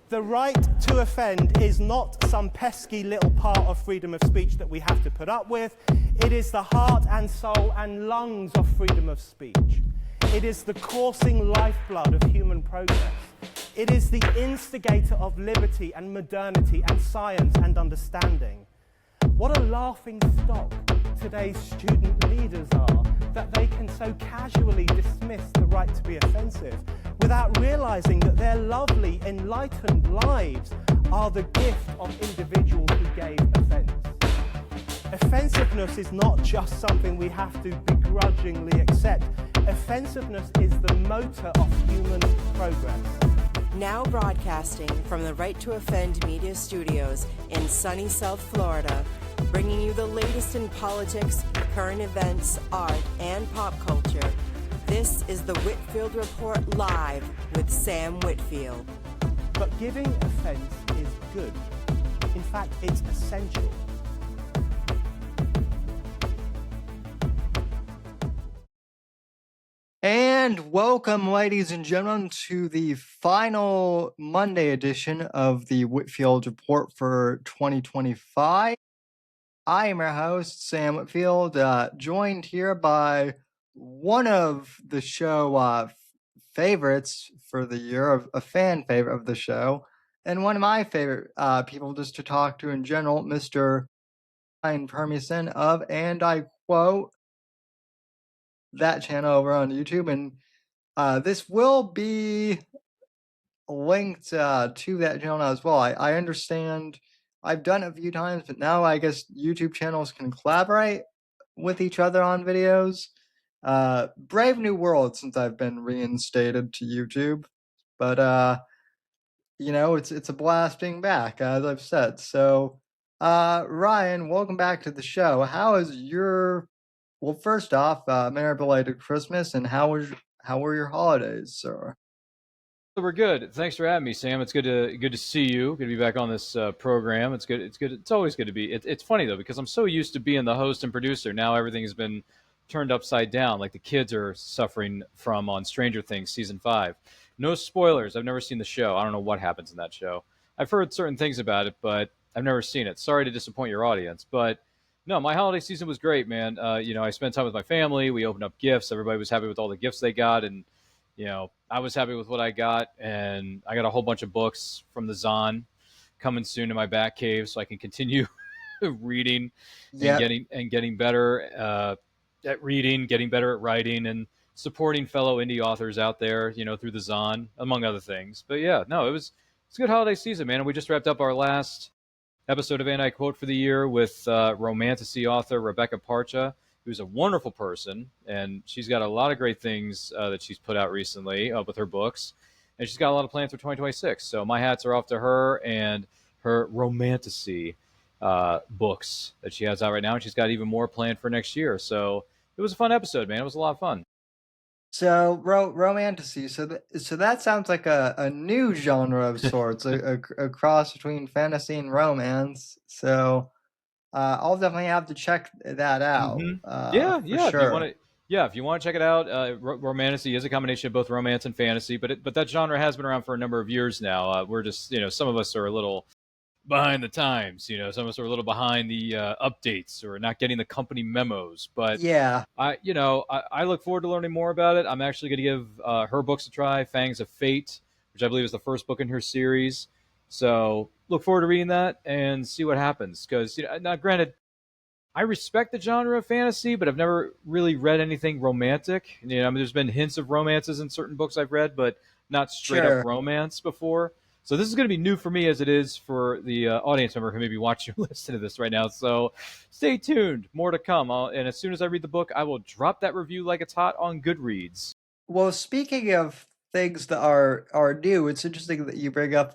The right to offend is not some pesky little part of freedom of speech that we have to put up with. It is the heart and soul and lungs of freedom of speech. It is the coursing lifeblood of human progress. It is the instigator of liberty and modernity and science and understanding. What a laughing stock today's student leaders are, that they can so casually dismiss the right to be offensive without realizing that their lovely, enlightened lives are the gift of individuals who gave offense. Offensiveness is not just something we have to begrudgingly accept. Offensiveness is the motor of human progress. Now broadcasting from the Right to Offend Media Studios in sunny South Florida, bringing you the latest in politics, current events, art, and pop culture. This is the Whitfield Report Live with Sam Whitfield. But giving offense is good. In fact, it's essential. And welcome, ladies and gentlemen, to the final Monday edition of the Whitfield Report for 2025. I am your host, Sam Whitfield, joined here by one of the show favorites for the year, a fan favorite of the show, and one of my favorite people just to talk to in general, Mr. Ryan Permison of, and I quote, that channel over on YouTube. And this will be linked to that channel as well. I understand I've done it a few times, but now I guess YouTube channels can collaborate with each other on videos. Brave new world since I've been reinstated to YouTube, but it's a blast being back, as I've said. So Ryan, welcome back to the show. How is your, well, first off, Merry belated Christmas, and how were your holidays, sir? We're good. Thanks for having me, Sam. It's good to see you. Good to be back on this program. It's good. It's good. It's always good to be. It's funny though, because I'm so used to being the host and producer. Now everything has been turned upside down, like the kids are suffering from on Stranger Things season 5. No spoilers. I've never seen the show. I don't know what happens in that show. I've heard certain things about it, but I've never seen it. Sorry to disappoint your audience, but no, my holiday season was great, man. I spent time with my family. We opened up gifts. Everybody was happy with all the gifts they got, and I was happy with what I got, and I got a whole bunch of books from the Zon coming soon to my back cave, so I can continue reading and getting better at reading, getting better at writing, and supporting fellow indie authors out there, through the Zon, among other things. But yeah, no, it's a good holiday season, man. And we just wrapped up our last episode of Anti-Quote for the year with Romanticy author Rebecca Parcha, who's a wonderful person, and she's got a lot of great things that she's put out recently with her books, and she's got a lot of plans for 2026. So my hats are off to her and her Romanticy books that she has out right now, and she's got even more planned for next year. So it was a fun episode, man. It was a lot of fun. So Romanticy, so that sounds like a new genre of sorts, a cross between fantasy and romance. So I'll definitely have to check that out. Yeah. Sure. If you want to check it out, Romanticy is a combination of both romance and fantasy, but that genre has been around for a number of years now. We're just, some of us are a little behind the times. Some of us are a little behind the updates or not getting the company memos. But yeah, I look forward to learning more about it. I'm actually going to give her books a try, Fangs of Fate, which I believe is the first book in her series. So look forward to reading that and see what happens. Because now, granted, I respect the genre of fantasy, but I've never really read anything romantic. There's been hints of romances in certain books I've read, but not straight up romance before. So this is going to be new for me, as it is for the audience member who may be watching or listening to this right now. So stay tuned. More to come. And as soon as I read the book, I will drop that review like it's hot on Goodreads. Well, speaking of things that are new, it's interesting that you bring up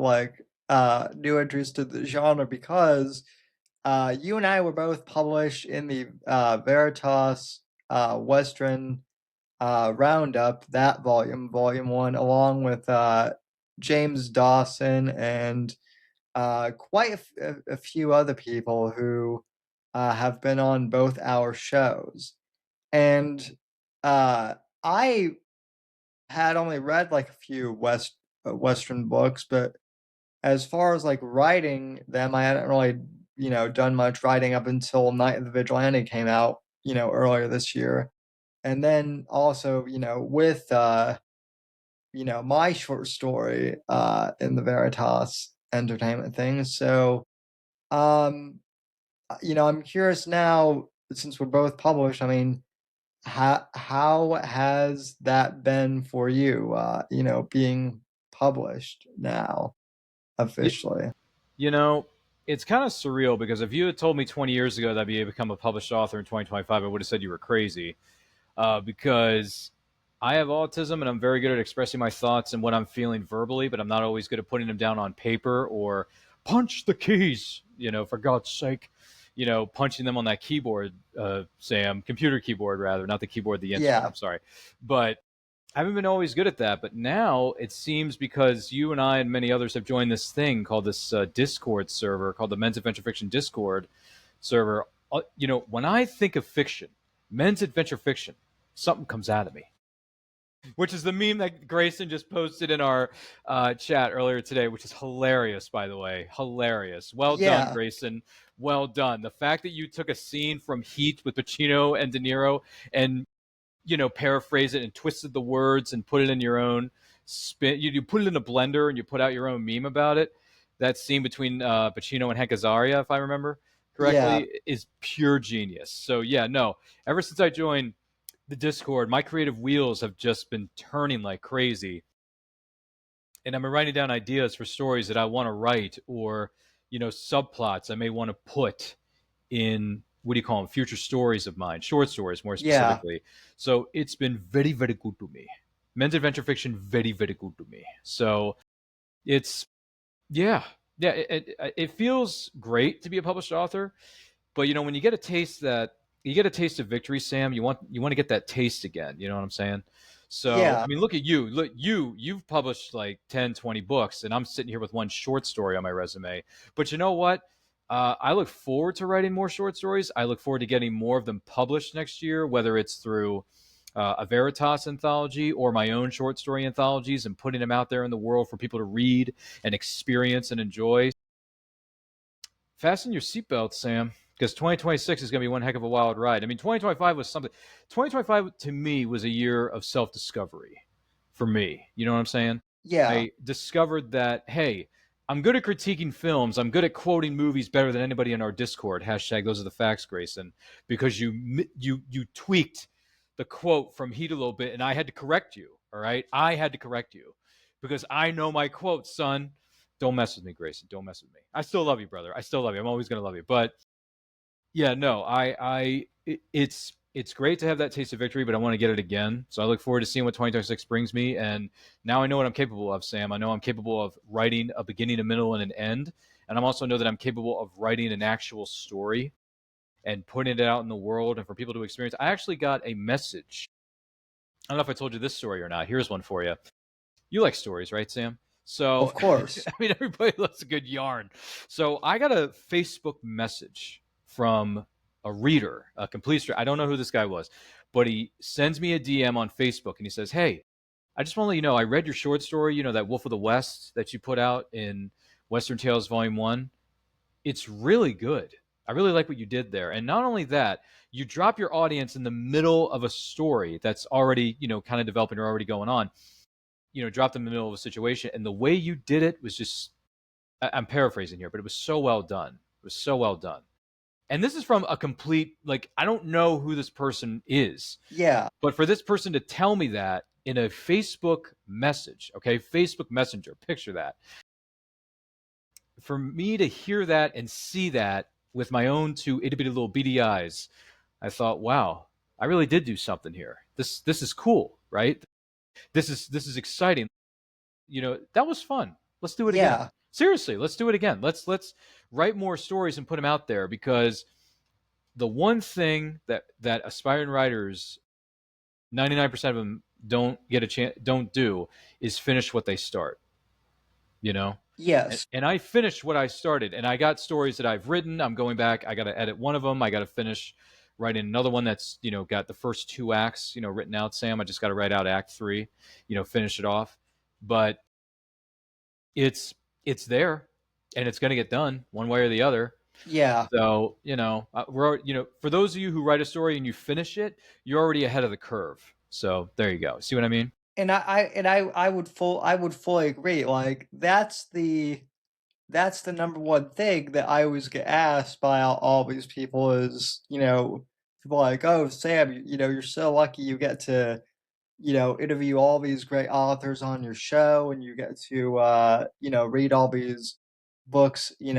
new entries to the genre, because you and I were both published in the Veritas Western Roundup, that volume 1, along with James Dawson and quite a few other people who have been on both our shows. And I had only read a few Western books, but as far as like writing them, I hadn't really, done much writing up until Night of the Vigilante came out, earlier this year. And then also, with my short story in the Veritas Entertainment thing. So I'm curious now, since we're both published, I mean, how has that been for you, being published now Y- officially? You know, it's kind of surreal because if you had told me 20 years ago that I'd be able to become a published author in 2025, I would have said you were crazy. Because I have autism and I'm very good at expressing my thoughts and what I'm feeling verbally, but I'm not always good at putting them down on paper or punch the keys, for God's sake, punching them on that keyboard, Sam, computer keyboard rather, not the keyboard, the instrument. Yeah. I'm sorry. But I haven't been always good at that. But now it seems because you and I and many others have joined this thing called this Discord server called the Men's Adventure Fiction Discord server. When I think of fiction, men's adventure fiction, something comes out of me, which is the meme that Grayson just posted in our chat earlier today, which is hilarious, by the way. Hilarious. Well done, Yeah. Grayson. Well done. The fact that you took a scene from Heat with Pacino and De Niro and, paraphrase it and twisted the words and put it in your own spin. You put it in a blender and you put out your own meme about it. That scene between Pacino and Hank Azaria, if I remember Yeah. correctly, is pure genius. So, yeah, no. Ever since I joined the Discord, my creative wheels have just been turning like crazy. And I'm writing down ideas for stories that I want to write or, subplots I may want to put in, what do you call them, future stories of mine, short stories more Yeah. specifically. So it's been very, very good to me. Men's adventure fiction, very, very good to me. So it's, yeah. Yeah, it feels great to be a published author. But when you get a taste of victory, Sam, you want to get that taste again. You know what I'm saying? So Yeah. I mean, look at you. Look, you've published like 10, 20 books, and I'm sitting here with one short story on my resume. But you know what? I look forward to writing more short stories. I look forward to getting more of them published next year, whether it's through a Veritas anthology or my own short story anthologies, and putting them out there in the world for people to read and experience and enjoy. Fasten your seatbelt, Sam, because 2026 is going to be one heck of a wild ride. I mean, 2025 was something. 2025 to me was a year of self-discovery for me. You know what I'm saying? Yeah. I discovered that, hey, I'm good at critiquing films. I'm good at quoting movies better than anybody in our Discord. Hashtag those are the facts, Grayson, because you tweaked the quote from Heat a little bit, and I had to correct you. All right, I had to correct you because I know my quotes, son. Don't mess with me, Grayson. Don't mess with me. I still love you, brother. I still love you. I'm always gonna love you. But yeah, no, it's great to have that taste of victory, but I want to get it again. So I look forward to seeing what 2026 brings me. And now I know what I'm capable of, Sam. I know I'm capable of writing a beginning, a middle, and an end. And I also know that I'm capable of writing an actual story and putting it out in the world and for people to experience. I actually got a message. I don't know if I told you this story or not. Here's one for you. You like stories, right, Sam? So, Of course. I mean, everybody loves a good yarn. So, I got a Facebook message from a reader, a complete stranger. I don't know who this guy was, but he sends me a DM on Facebook and he says, "Hey, I just want to let you know, I read your short story, that Wolf of the West that you put out in Western Tales Volume 1. It's really good. I really like what you did there. And not only that, you drop your audience in the middle of a story that's already, kind of developing or already going on, drop them in the middle of a situation. And the way you did it was just, I'm paraphrasing here, but it was so well done. It was so well done. And this is from a complete, like, I don't know who this person is, Yeah. but for this person to tell me that in a Facebook message, okay, Facebook Messenger, picture that. For me to hear that and see that with my own two itty bitty little beady eyes, I thought, wow, I really did do something here. This is cool, right? This is exciting. That was fun. Let's do it again. Yeah. Seriously, let's do it again. Let's write more stories and put them out there, because the one thing that aspiring writers, 99% of them don't do is finish what they start. Yes. And I finished what I started, and I got stories that I've written. I'm going back. I got to edit one of them. I got to finish writing another one that's got the first two acts written out. Sam, I just got to write out Act 3, finish it off. But it's it's there, and it's going to get done one way or the other. Yeah. So, for those of you who write a story and you finish it, you're already ahead of the curve. So there you go. See what I mean? And I would fully agree. Like that's the number one thing that I always get asked by all these people is, people like, oh, Sam, you're so lucky you get to, interview all these great authors on your show and you get to, read all these books, in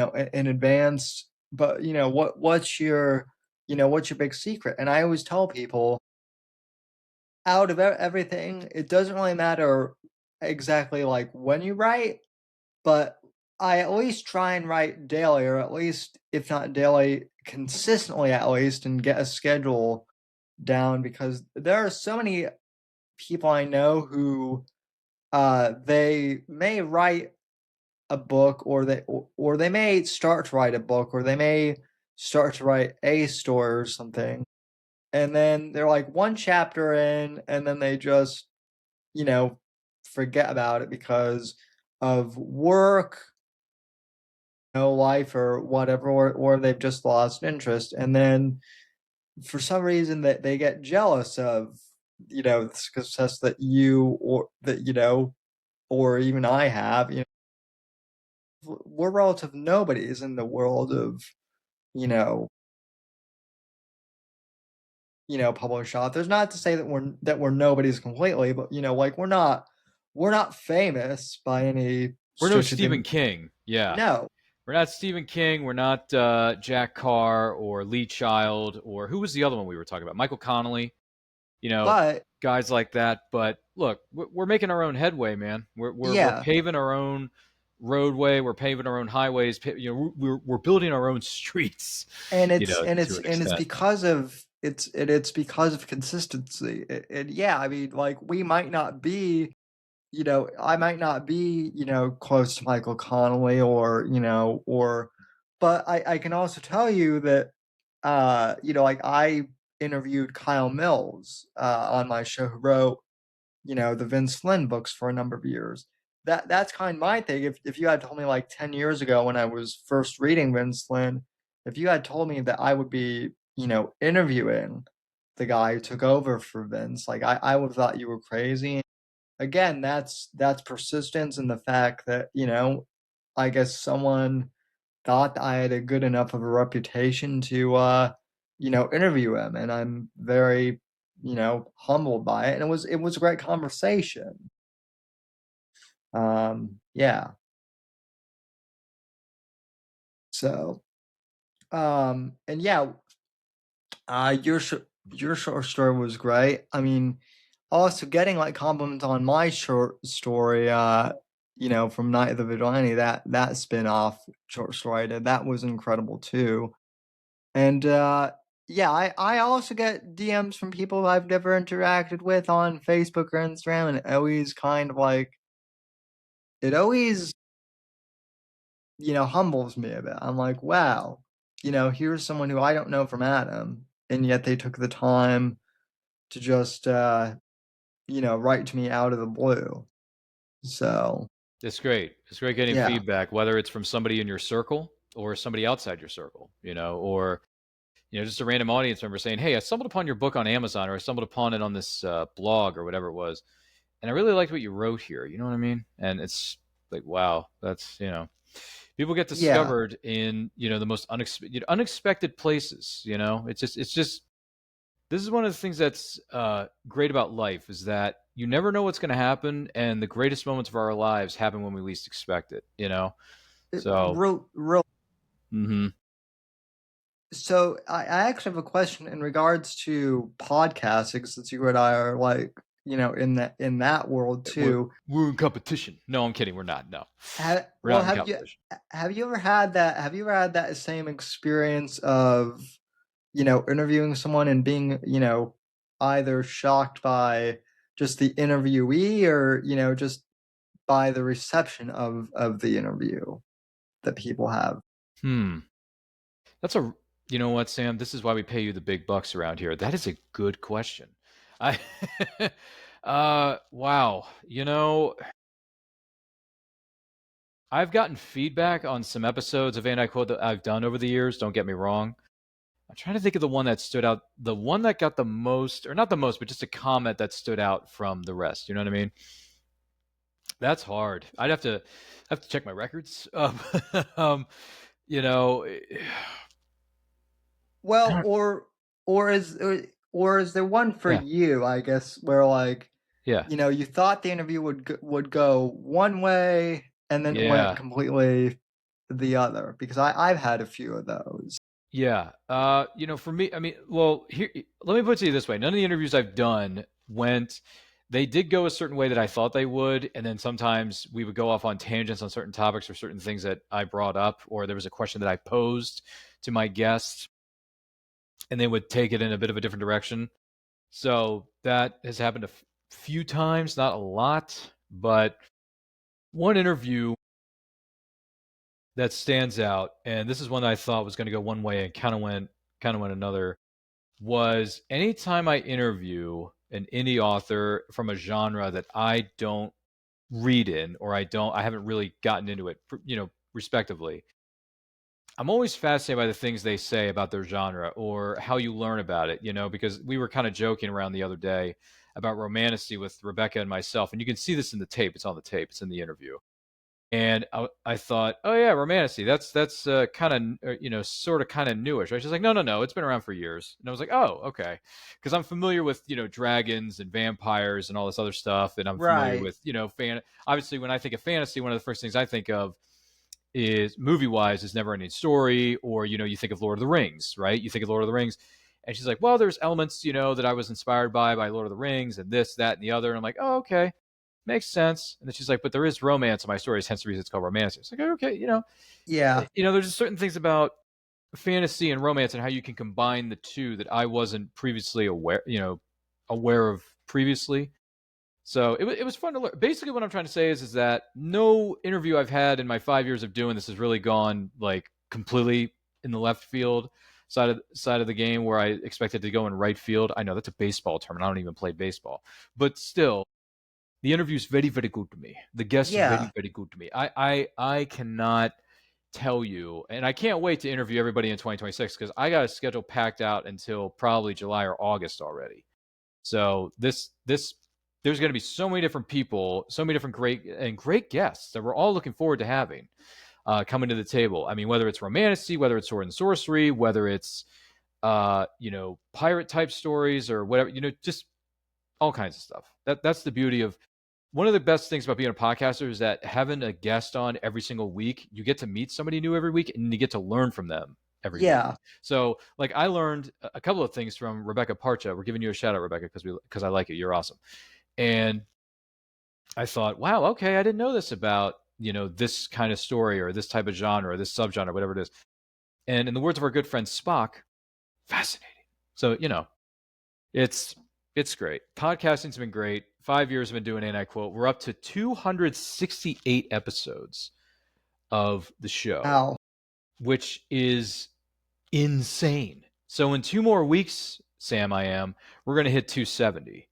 advance. But, what's your big secret? And I always tell people, out of everything, it doesn't really matter exactly like when you write, but I at least try and write daily, or at least, if not daily, consistently at least, and get a schedule down because there are so many people I know who they may write a book or they may start to write a book or they may start to write a story or something and then they're like one chapter in and then they just you know forget about it because of work, no life or whatever, or they've just lost interest. And then for some reason that they get jealous of, the success that you or that, or even I have, we're relative nobodies in the world of, you know, published authors. Not to say that we're nobodies completely, but like we're not famous by any We're no stretch of Stephen the King. Yeah. no. We're not Stephen King. We're not Jack Carr or Lee Child or who was the other one we were talking about? Michael Connolly. You know, But guys like that. But look, we're making our own headway, man. We're yeah, paving our own roadway. We're paving our own highways. We're building our own streets. and it's To an extent. because of it's because of consistency. And yeah, I mean, like we might not be, I might not be, close to Michael Connolly or but I can also tell you that like I interviewed Kyle Mills on my show who wrote, the Vince Flynn books for a number of years. That's kind of my thing. If you had told me like 10 years ago when I was first reading Vince Flynn, if you had told me that I would be, interviewing the guy who took over for Vince, like I would have thought you were crazy. Again, that's persistence and the fact that, I guess someone thought that I had a good enough of a reputation to interview him. And I'm very, humbled by it. And it was a great conversation. Yeah. So and yeah, your short story was great. I mean, also getting like compliments on my short story, from Night of the Vigilante, that spin-off short story I did, that was incredible too. And yeah, I also get DMs from people I've never interacted with on Facebook or Instagram, and it always kind of like it always, humbles me a bit. I'm like, wow, here's someone who I don't know from Adam, and yet they took the time to just write to me out of the blue. So It's great. It's great getting yeah. feedback, whether it's from somebody in your circle or somebody outside your circle, or just a random audience member saying, "Hey, I stumbled upon your book on Amazon, or I stumbled upon it on this blog or whatever it was, and I really liked what you wrote here." You know what I mean? And it's like, wow, that's people get Yeah. discovered in the most unexpected places. It's just this is one of the things that's great about life is that you never know what's going to happen, and the greatest moments of our lives happen when we least expect it. So. Real. Hmm. So I actually have a question in regards to podcasting, since you and I are like, in that world too. We're in competition. No, I'm kidding. We're not. No, we're Well, not in competition. have you ever had that? Have you ever had that same experience of, interviewing someone and being, either shocked by just the interviewee or, just by the reception of the interview that people have? Hmm. That's a. You know what, Sam? This is why we pay you the big bucks around here. That is a good question. I. Wow. I've gotten feedback on some episodes of Anti Quote that I've done over the years. Don't get me wrong. I'm trying to think of the one that stood out, the one that got the most, or not the most, but just a comment that stood out from the rest. You know what I mean? That's hard. I'd have to check my records. Um, you know, Well, or is or is there one for yeah, you, I guess, where like, yeah, you thought the interview would go one way and then it went yeah, completely the other? Because I've had a few of those. yeah. For me, I mean, well, here, let me put it to you this way: none of the interviews I've done went. They did go a certain way that I thought they would, and then sometimes we would go off on tangents on certain topics or certain things that I brought up, or there was a question that I posed to my guest, and they would take it in a bit of a different direction. So that has happened a few times, not a lot, but one interview that stands out, and this is one that I thought was going to go one way and kind of went another, was anytime I interview an indie author from a genre that I don't read in, or I haven't really gotten into it, respectively. I'm always fascinated by the things they say about their genre or how you learn about it, because we were kind of joking around the other day about Romanticy with Rebecca and myself, and you can see this in the tape. It's on the tape. It's in the interview. And I thought, oh yeah, Romanticy. That's kind of sort of kind of newish. Right? She's like, no, it's been around for years. And I was like, oh okay, because I'm familiar with dragons and vampires and all this other stuff, and I'm familiar Right. with Obviously, when I think of fantasy, one of the first things I think of is movie wise is Never Ending Story, or you think of Lord of the Rings, right? You think of Lord of the Rings, and she's like, well, there's elements that I was inspired by Lord of the Rings, and this, that, and the other. And I'm like, oh okay, makes sense. And then she's like, but there is romance in my stories, hence the reason it's called romance. It's like, okay, Yeah. there's just certain things about fantasy and romance and how you can combine the two that I wasn't previously aware of previously. So it was fun to learn. Basically, what I'm trying to say is that no interview I've had in my 5 years of doing this has really gone like completely in the left field side of the game where I expected to go in right field. I know that's a baseball term, and I don't even play baseball, but still, the interview is very, very good to me. The guest is very, Yeah. very good to me. I cannot tell you, and I can't wait to interview everybody in 2026 because I got a schedule packed out until probably July or August already. So this there's going to be so many different people, so many different great guests that we're all looking forward to having coming to the table. I mean, whether it's romantasy, whether it's sword and sorcery, whether it's pirate type stories or whatever, just all kinds of stuff. That's the beauty of one of the best things about being a podcaster is that having a guest on every single week, you get to meet somebody new every week and you get to learn from them every week. Yeah. So, like, I learned a couple of things from Rebecca Parcha. We're giving you a shout out, Rebecca, because I like it. You're awesome. And I thought, wow, okay, I didn't know this about this kind of story or this type of genre or this subgenre, whatever it is. And in the words of our good friend Spock, fascinating. So it's great. Podcasting's been great. 5 years I've been doing Anti Quote. We're up to 268 episodes of the show, Wow. which is insane. So in 2 more weeks, Sam, we're going to hit 270.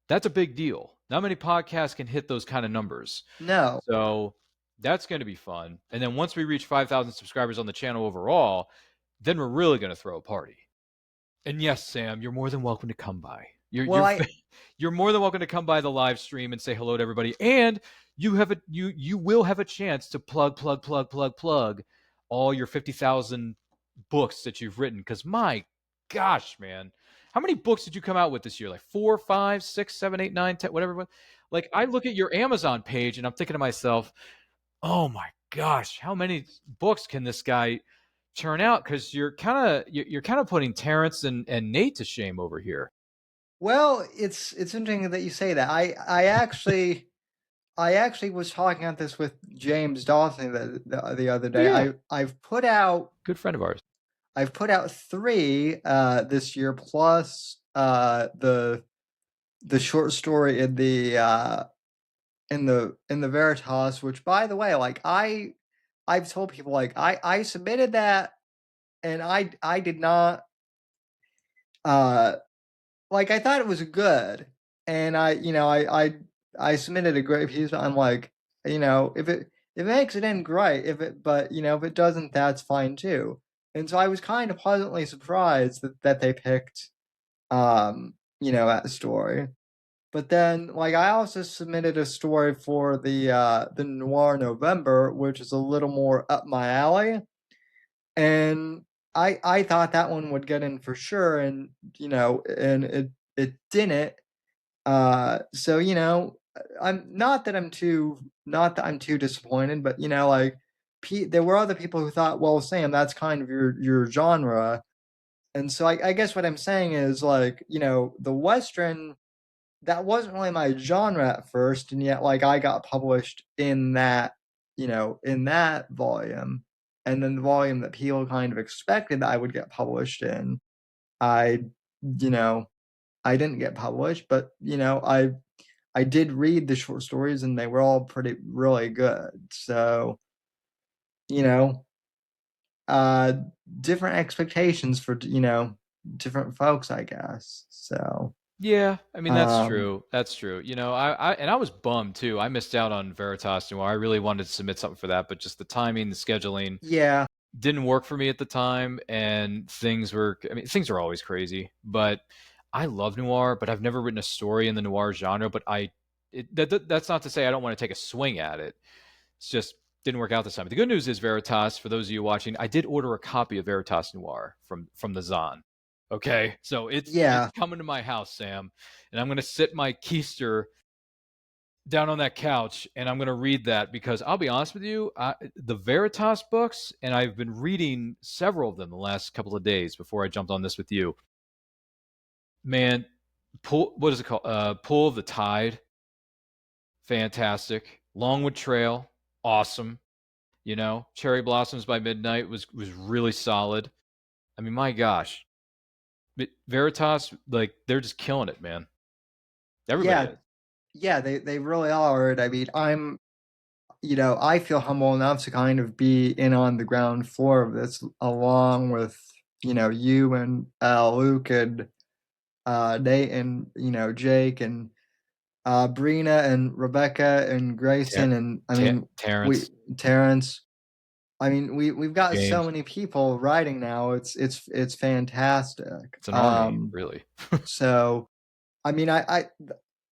That's a big deal. Not many podcasts can hit those kind of numbers. No. So that's going to be fun. And then once we reach 5,000 subscribers on the channel overall, then we're really going to throw a party. And yes, Sam, you're more than welcome to come by. You're more than welcome to come by the live stream and say hello to everybody. And you will have a chance to plug all your 50,000 books that you've written. Because my gosh, man, how many books did you come out with this year? Like 4, 5, 6, 7, 8, 9, 10, whatever. Like I look at your Amazon page and I'm thinking to myself, oh my gosh, how many books can this guy churn out? Because you're kind of putting Terrence and Nate to shame over here. Well, it's interesting that you say that. I actually was talking about this with James Dawson the other day. Yeah. I've put out Good friend of ours. I've put out 3 this year, plus the short story in the Veritas, which, by the way, like I've told people, like I submitted that, and I did not like, I thought it was good, and I submitted a great piece. I'm like, if If it makes it in, great. But if it doesn't, that's fine too. And so I was kind of pleasantly surprised that they picked, that story. But then, like, I also submitted a story for the Noir November, which is a little more up my alley, and I thought that one would get in for sure, and and it didn't. So I'm not that I'm too disappointed, but like, there were other people who thought, well, Sam, that's kind of your genre, and so I guess what I'm saying is, like, the Western, that wasn't really my genre at first, and yet, like, I got published in that volume, and then the volume that people kind of expected that I would get published in, I, you know, I didn't get published, but I did read the short stories, and they were all really good. So, you know, uh, different expectations for different folks, I guess. So, Yeah, I mean that's um, true. That's true. I was bummed too. I missed out on Veritas Noir. I really wanted to submit something for that, but just the timing, the scheduling yeah, didn't work for me at the time, and things are always crazy. But I love noir, but I've never written a story in the noir genre. But that's not to say I don't want to take a swing at it. It's just didn't work out this time. The good news is Veritas. For those of you watching, I did order a copy of Veritas Noir from the Zon. Okay, so it's yeah, coming to my house, Sam, and I'm gonna sit my keister down on that couch and I'm gonna read that because I'll be honest with you, the Veritas books, and I've been reading several of them the last couple of days before I jumped on this with you. Man, what is it called? Pull of the Tide, fantastic. Longwood Trail, awesome. Cherry Blossoms by Midnight was really solid. I mean, my gosh, Veritas, like, they're just killing it, man. Everybody yeah, is. yeah. They really are. And I mean, I feel humble enough to kind of be in on the ground floor of this, along with you and Luke and Nate and Jake and Brina and Rebecca and Ter- Grayson, and I mean, we Terrence, Terrence. I mean, we've got so James. many people writing now. It's fantastic. It's an army, really. So I mean,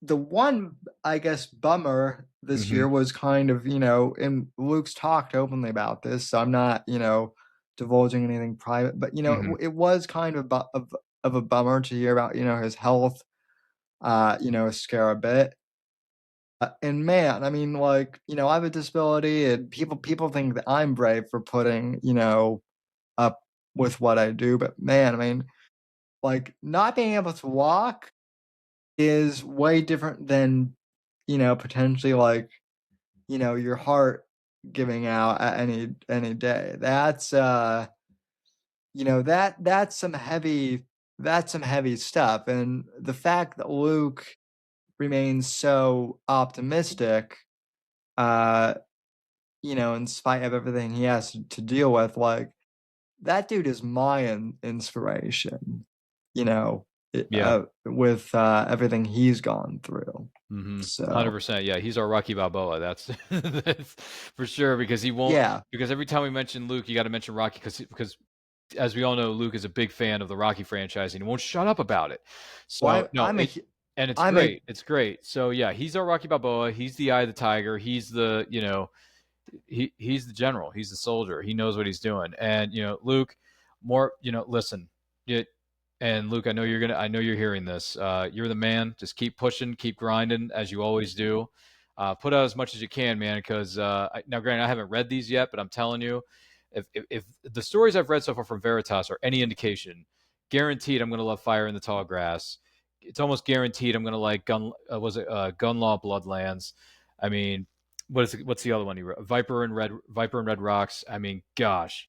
the one, I guess, bummer this Hmm. year was kind of, and Luke's talked openly about this, so I'm not, divulging anything private, but Hmm. it was kind of a bummer to hear about, his health, scare a bit. And man, I mean, like, I have a disability, and people think that I'm brave for putting, up with what I do, but man, I mean, like, not being able to walk is way different than, potentially, like, your heart giving out at any day. That's some heavy stuff. And the fact that Luke remains so optimistic, uh, in spite of everything he has to deal with, like, that dude is my inspiration, Yeah. with everything he's gone through. Mm-hmm. So 100%. Yeah, he's our Rocky Balboa. That's for sure because he won't. yeah, Because every time we mention Luke, you got to mention Rocky because as we all know, Luke is a big fan of the Rocky franchise and he won't shut up about it. So well, no, and it's I'm a great. It's great. So yeah, he's our Rocky Balboa. He's the eye of the tiger. He's the he's the general. He's the soldier. He knows what he's doing. And Luke, more listen. You, and Luke, I know you're hearing this. You're the man. Just keep pushing, keep grinding as you always do. Put out as much as you can, man. Because now, granted, I haven't read these yet, but I'm telling you, if the stories I've read so far from Veritas are any indication, guaranteed I'm going to love Fire in the Tall Grass. It's almost guaranteed I'm going to like Gun Law Bloodlands. I mean, what's the other one he wrote? Viper and Red Rocks. I mean, gosh,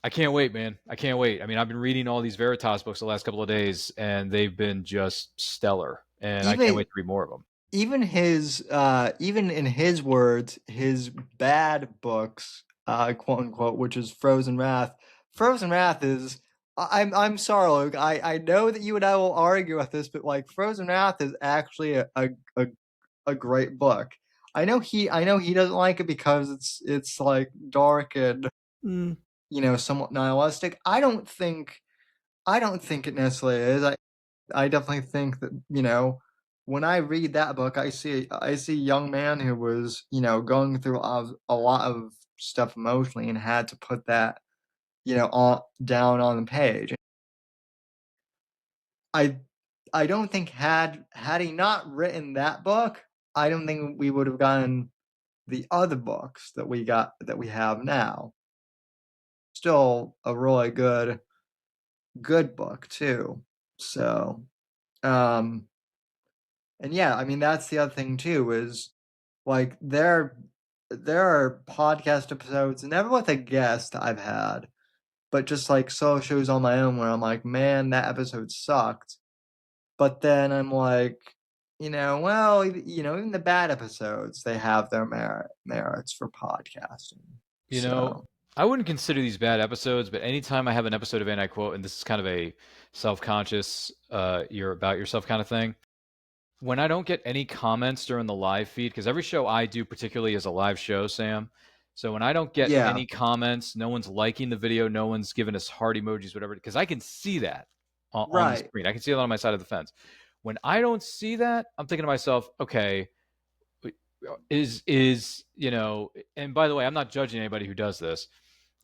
I can't wait, man. I can't wait. I mean, I've been reading all these Veritas books the last couple of days, and they've been just stellar. And I can't even wait to read more of them. even in his words, his bad books, quote unquote, which is Frozen Wrath. Frozen Wrath is, I'm sorry, Luke. I know that you and I will argue with this, but like, Frozen Wrath is actually a great book. I know he doesn't like it because it's like dark and somewhat nihilistic. I don't think it necessarily is. I definitely think that, when I read that book, I see a young man who was, going through a lot of stuff emotionally and had to put that, down on the page. I I don't think had he not written that book, I don't think we would have gotten the other books that we have now. Still a really good book too. So, um and yeah, I mean that's the other thing too is like there are podcast episodes, never with a guest I've had, but just like solo shows on my own where I'm like, man, that episode sucked. But then I'm like, well, even the bad episodes, they have their merits for podcasting. You know, So I wouldn't consider these bad episodes, but anytime I have an episode of Anti Quote, and this is kind of a self-conscious, you're about yourself kind of thing. When I don't get any comments during the live feed, because every show I do particularly is a live show, Sam. So when I don't get yeah, any comments, no one's liking the video, no one's giving us heart emojis, whatever, because I can see that on the right, screen. I can see it on my side of the fence. When I don't see that, I'm thinking to myself, okay, and by the way, I'm not judging anybody who does this.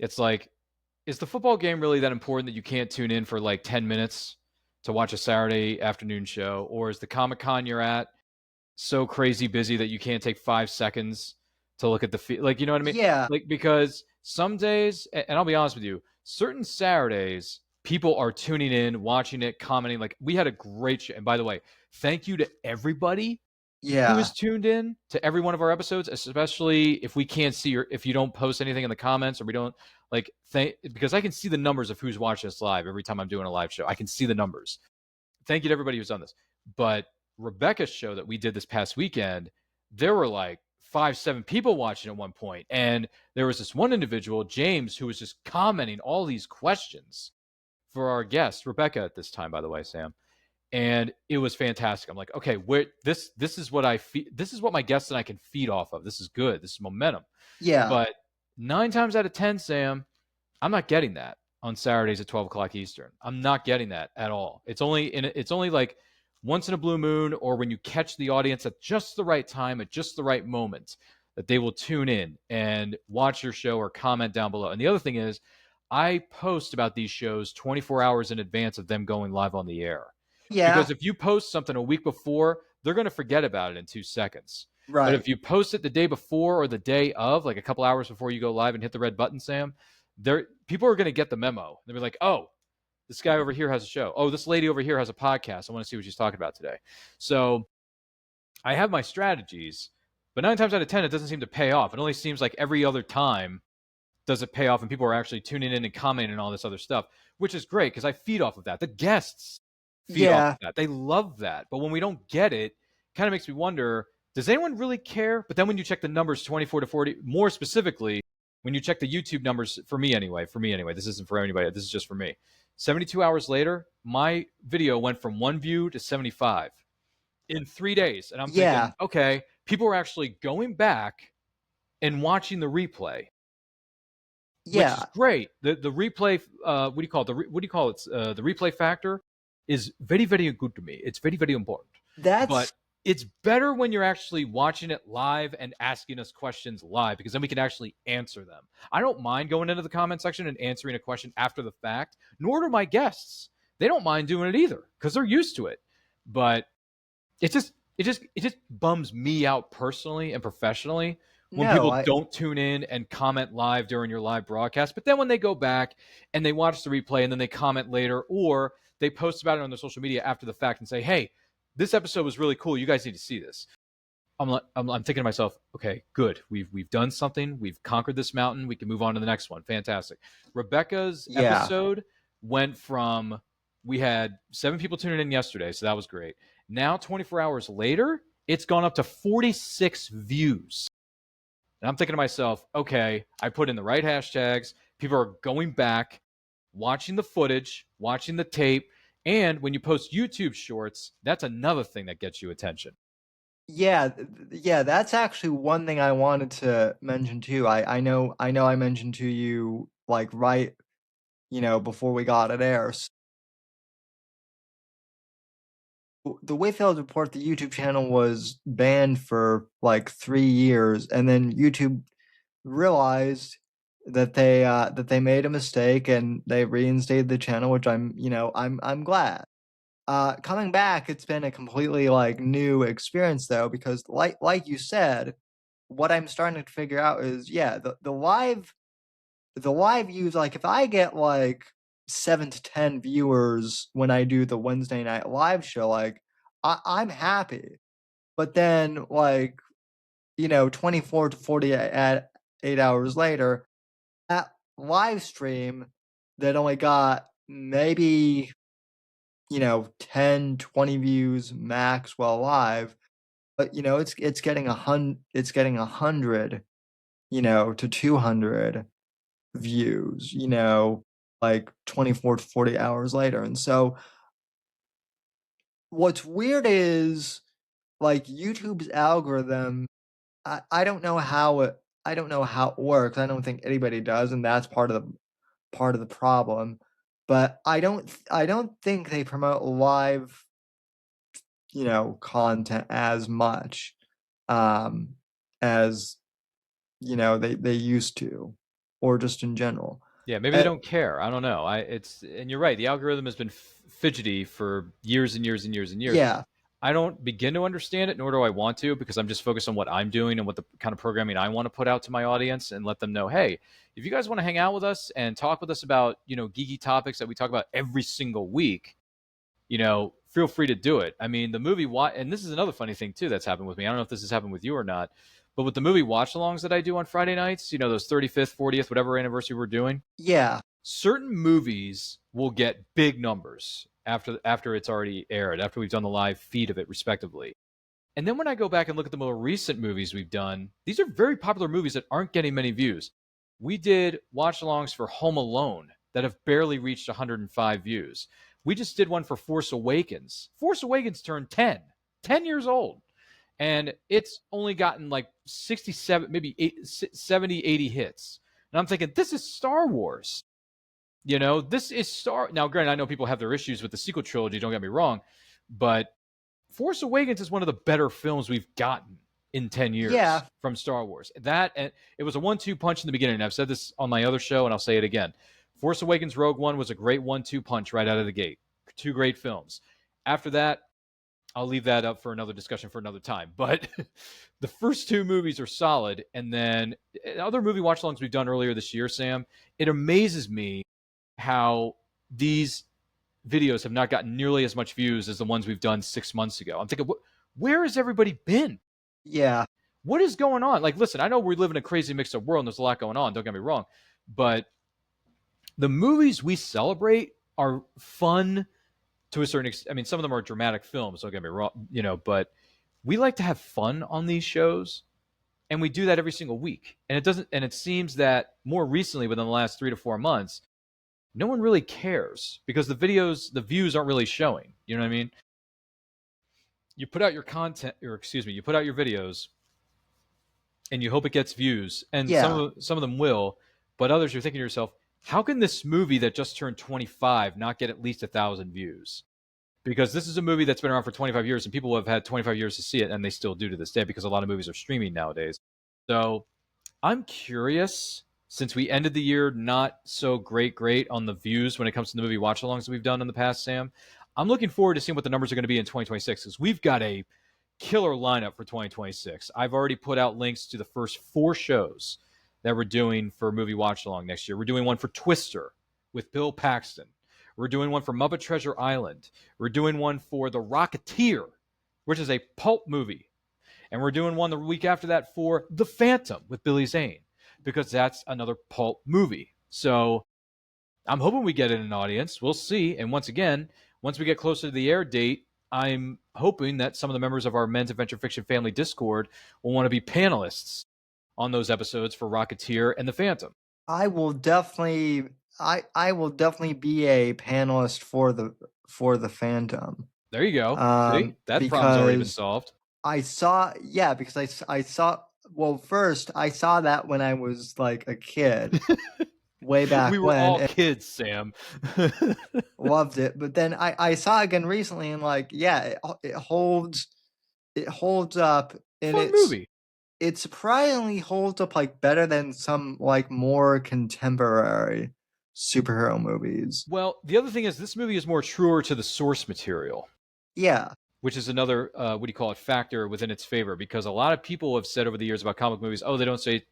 It's like, is the football game really that important that you can't tune in for like 10 minutes to watch a Saturday afternoon show? Or is the Comic Con you're at so crazy busy that you can't take 5 seconds to look at the feed? Like, you know what I mean? yeah, Like, because some days, and I'll be honest with you, certain Saturdays, people are tuning in, watching it, commenting. Like, we had a great show. And by the way, thank you to everybody who yeah, is tuned in to every one of our episodes, especially if we can't see or if you don't post anything in the comments or we don't because I can see the numbers of who's watching us live every time I'm doing a live show. I can see the numbers. Thank you to everybody who's done this. But Rebecca's show that we did this past weekend, there were like 5, 7 people watching at one point. And there was this one individual, James, who was just commenting all these questions for our guest, Rebecca at this time, by the way, Sam. And it was fantastic. I'm like, okay, this is what this is what my guests and I can feed off of. This is good. This is momentum. yeah, But 9 times out of 10, Sam, I'm not getting that on Saturdays at 12 o'clock Eastern. I'm not getting that at all. It's only like once in a blue moon, or when you catch the audience at just the right time, at just the right moment, that they will tune in and watch your show or comment down below. And the other thing is, I post about these shows 24 hours in advance of them going live on the air. yeah, Because if you post something a week before, they're going to forget about it in 2 seconds. But right, if you post it the day before or the day of, like a couple hours before you go live and hit the red button, Sam, people are going to get the memo. They'll be like, oh, this guy over here has a show. Oh, this lady over here has a podcast. I want to see what she's talking about today. So I have my strategies, but 9 times out of 10, it doesn't seem to pay off. It only seems like every other time does it pay off and people are actually tuning in and commenting and all this other stuff, which is great because I feed off of that. The guests feed off yeah, of that. They love that. But when we don't get it, kind of makes me wonder, does anyone really care? But then when you check the numbers 24 to 40, more specifically, when you check the YouTube numbers, for me anyway, this isn't for anybody, this is just for me. 72 hours later, my video went from 1 view to 75 in 3 days. And I'm yeah, thinking, okay, people are actually going back and watching the replay, which is yeah, great. The replay, what do you call it? The replay factor is very, very good to me. It's very, very important. But that's it's better when you're actually watching it live and asking us questions live, because then we can actually answer them. I don't mind going into the comment section and answering a question after the fact, nor do my guests. They don't mind doing it either because they're used to it. But it just bums me out personally and professionally when no, people don't tune in and comment live during your live broadcast. But then when they go back and they watch the replay and then they comment later, or they post about it on their social media after the fact and say, hey, this episode was really cool, you guys need to see this. I'm thinking to myself, okay, good. We've done something. We've conquered this mountain. We can move on to the next one. Fantastic. Rebecca's yeah, episode went from, we had 7 people tuning in yesterday, so that was great. Now, 24 hours later, it's gone up to 46 views. And I'm thinking to myself, okay, I put in the right hashtags. People are going back, watching the footage, watching the tape. And when you post YouTube shorts, that's another thing that gets you attention. Yeah, that's actually one thing I wanted to mention too. I know I mentioned to you like right, before we got it airs. The Whitfield Report, the YouTube channel was banned for like 3 years, and then YouTube realized that they made a mistake and they reinstated the channel, which I'm glad. Coming back, it's been a completely like new experience though, because like you said, what I'm starting to figure out is yeah, the live views, like if I get like 7 to 10 viewers when I do the Wednesday night live show, like I'm happy. But then like 24 to 48 hours later, that live stream that only got maybe 10, 20 views max while live, but it's getting a hundred, to 200 views, like 24 to 40 hours later. And so what's weird is like YouTube's algorithm, I don't know how it works. I don't think anybody does, and that's part of the problem. But I don't think they promote live, content as much um as they used to, or just in general. Yeah, maybe they Uh, don't care. I don't know. And you're right. The algorithm has been fidgety for years and years and years and years. yeah, I don't begin to understand it, nor do I want to, because I'm just focused on what I'm doing and what the kind of programming I want to put out to my audience and let them know, hey, if you guys want to hang out with us and talk with us about, geeky topics that we talk about every single week, feel free to do it. I mean, the movie, and this is another funny thing too that's happened with me. I don't know if this has happened with you or not, but with the movie watch-alongs that I do on Friday nights, those 35th, 40th, whatever anniversary we're doing, yeah, certain movies will get big numbers after it's already aired, after we've done the live feed of it, respectively. And then when I go back and look at the more recent movies we've done, these are very popular movies that aren't getting many views. We did watch-alongs for Home Alone that have barely reached 105 views. We just did one for Force Awakens. Force Awakens turned 10 years old. And it's only gotten like 67, maybe 70, 80 hits. And I'm thinking, this is Star Wars. This is Star. Now, granted, I know people have their issues with the sequel trilogy. Don't get me wrong, but Force Awakens is one of the better films we've gotten in 10 years yeah, from Star Wars. That, and it was a 1-2 punch in the beginning. And I've said this on my other show, and I'll say it again. Force Awakens Rogue One was a great 1-2 punch right out of the gate. Two great films. After that, I'll leave that up for another discussion for another time. But the first two movies are solid. And then other movie watch-alongs we've done earlier this year, Sam, it amazes me how these videos have not gotten nearly as much views as the ones we've done 6 months ago. I'm thinking, where has everybody been? yeah, What is going on? Like, listen, I know we live in a crazy mixed up world and there's a lot going on. Don't get me wrong. But the movies we celebrate are fun to a certain extent. I mean, some of them are dramatic films. Don't get me wrong, but we like to have fun on these shows, and we do that every single week. And it doesn't. And it seems that more recently, within the last 3 to 4 months, no one really cares because the views aren't really showing. You know what I mean? You put out your content, or excuse me, you put out your videos, and you hope it gets views, and yeah, some of them will, but others you're thinking to yourself, how can this movie that just turned 25 not get at least 1,000 views? Because this is a movie that's been around for 25 years, and people have had 25 years to see it, and they still do to this day because a lot of movies are streaming nowadays. So I'm curious, since we ended the year not so great on the views when it comes to the movie watch-alongs that we've done in the past, Sam. I'm looking forward to seeing what the numbers are going to be in 2026 because we've got a killer lineup for 2026. I've already put out links to the first 4 shows that we're doing for movie watch-along next year. We're doing one for Twister with Bill Paxton. We're doing one for Muppet Treasure Island. We're doing one for The Rocketeer, which is a pulp movie. And we're doing one the week after that for The Phantom with Billy Zane, because that's another pulp movie. So I'm hoping we get in an audience. We'll see. And once again, once we get closer to the air date, I'm hoping that some of the members of our Men's Adventure Fiction Family Discord will want to be panelists on those episodes for Rocketeer and The Phantom. I will definitely I will definitely be a panelist for the Phantom. There you go. See, that problem's already been Because solved. I saw, yeah, because I saw, well, first I saw that when I was like a kid, way We back were when, all and kids, Sam. loved it. But then I saw it again recently, and like, yeah, it holds up, and Fun movie. it surprisingly holds up like better than some like more contemporary superhero movies. Well, the other thing is this movie is more truer to the source material, Yeah, which is another what do you call it factor within its favor, because a lot of people have said over the years about comic movies, oh, they don't stay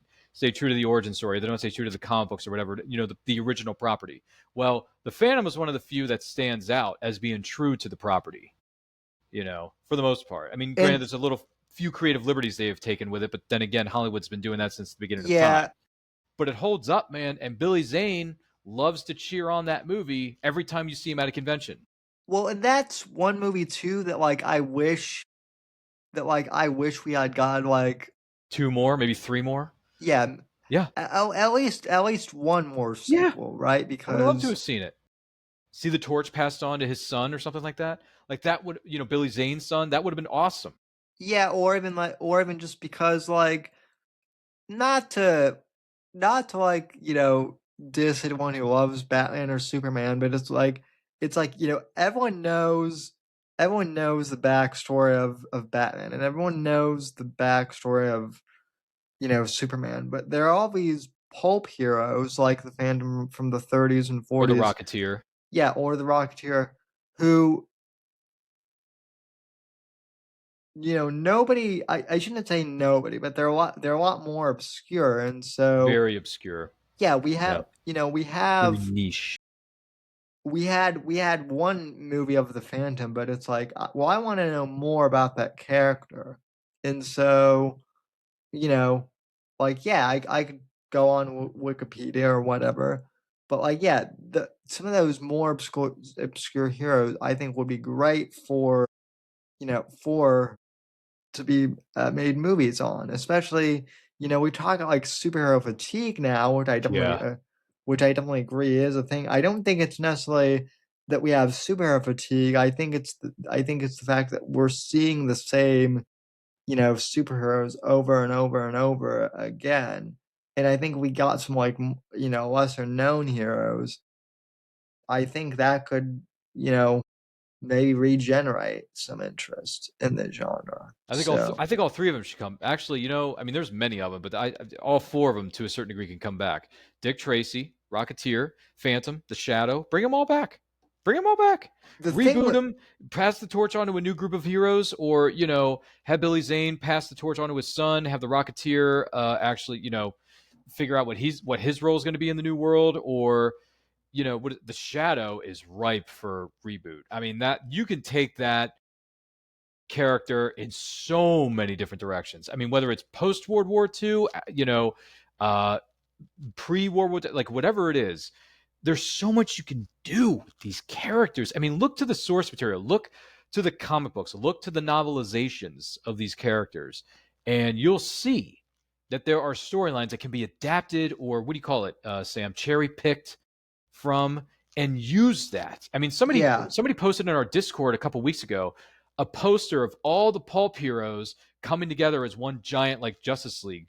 true to the origin story, they don't stay true to the comic books or whatever, the original property. Well, the Phantom is one of the few that stands out as being true to the property, for the most part. I mean, granted, and there's a little few creative liberties they have taken with it, but then again, Hollywood's been doing that since the beginning of time. yeah, But it holds up, man. And Billy Zane loves to cheer on that movie every time you see him at a convention. well, and that's one movie too that I wish we had got like, Two more, maybe three more. yeah, Yeah. at least one more Yeah. sequel, right? I would love to Because have seen it. See the torch passed on to his son or something like that. Like that would, Billy Zane's son, that would have been awesome. yeah, or even just because like not to like diss anyone who loves Batman or Superman, but it's like everyone knows the backstory of Batman, and everyone knows the backstory of Superman, but there are all these pulp heroes like the Phantom from the 30s and Or the 40s, Rocketeer. yeah, or the Rocketeer, who nobody, I shouldn't say nobody, but they're a lot more obscure, and so Very obscure. yeah, Yeah. Very niche. we had one movie of the Phantom, but it's like, well, I want to know more about that character, and so like, yeah, I could go on Wikipedia or whatever, but like, yeah, some of those more obscure heroes I think would be great for for to be made movies on, especially we talk like superhero fatigue now, Yeah. which I definitely agree is a thing. I don't think it's necessarily that we have superhero fatigue. I think it's the fact that we're seeing the same superheroes over and over and over again, and I think we got some like lesser known heroes. I think that could maybe regenerate some interest in the genre. So I think all three of them should come. Actually, I mean, there's many of them, but all four of them to a certain degree can come back. Dick Tracy, Rocketeer, Phantom, The Shadow, bring them all back. Bring them all back. the thing Reboot with them, pass the torch on to a new group of heroes, or have Billy Zane pass the torch on to his son, have the Rocketeer actually figure out what his role is going to be in the new world, or what the Shadow is ripe for reboot. I mean, that you can take that character in so many different directions. I mean, whether it's post World War II, uh, pre World War II, like whatever it is, there's so much you can do with these characters. I mean, look to the source material, look to the comic books, look to the novelizations of these characters, and you'll see that there are storylines that can be adapted, or what do you call it, Sam? Cherry picked from, and use that. I mean, yeah, somebody posted in our Discord a couple weeks ago a poster of all the pulp heroes coming together as one giant like Justice League,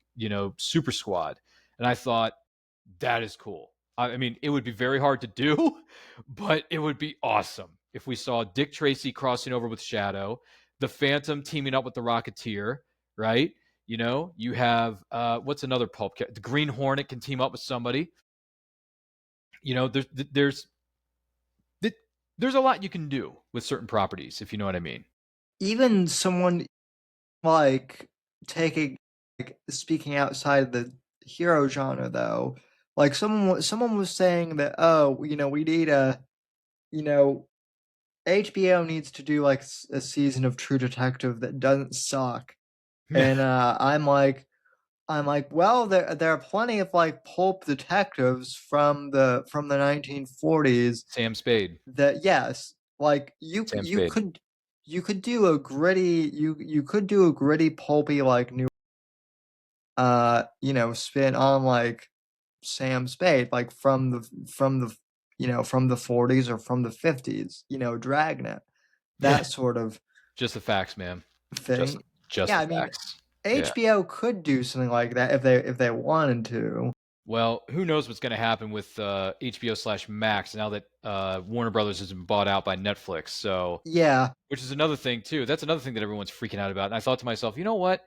super squad. And I thought that is cool. I mean, it would be very hard to do, but it would be awesome if we saw Dick Tracy crossing over with Shadow, the Phantom teaming up with the Rocketeer, right? You have what's another pulp? The Green Hornet can team up with somebody. There's there's a lot you can do with certain properties, if you know what I mean. even someone like taking like speaking outside the hero genre though, like someone was saying that, oh, we need you know HBO needs to do like a season of True Detective that doesn't suck, and I'm like, well, there are plenty of like pulp detectives from the 1940s Sam Spade. that, yes, like Sam Spade. you could do a gritty you could do a gritty pulpy like new spin on like Sam Spade, like from the 40s or from the 50s, Dragnet, Yeah. that sort of Just the facts, man. Just thing. just Yeah, the I mean, facts. Yeah. HBO could do something like that if they wanted to. Well, who knows what's going to happen with HBO/Max now that Warner Brothers has been bought out by Netflix. So, Yeah, which is another thing too. That's another thing that everyone's freaking out about. And I thought to myself, you know what?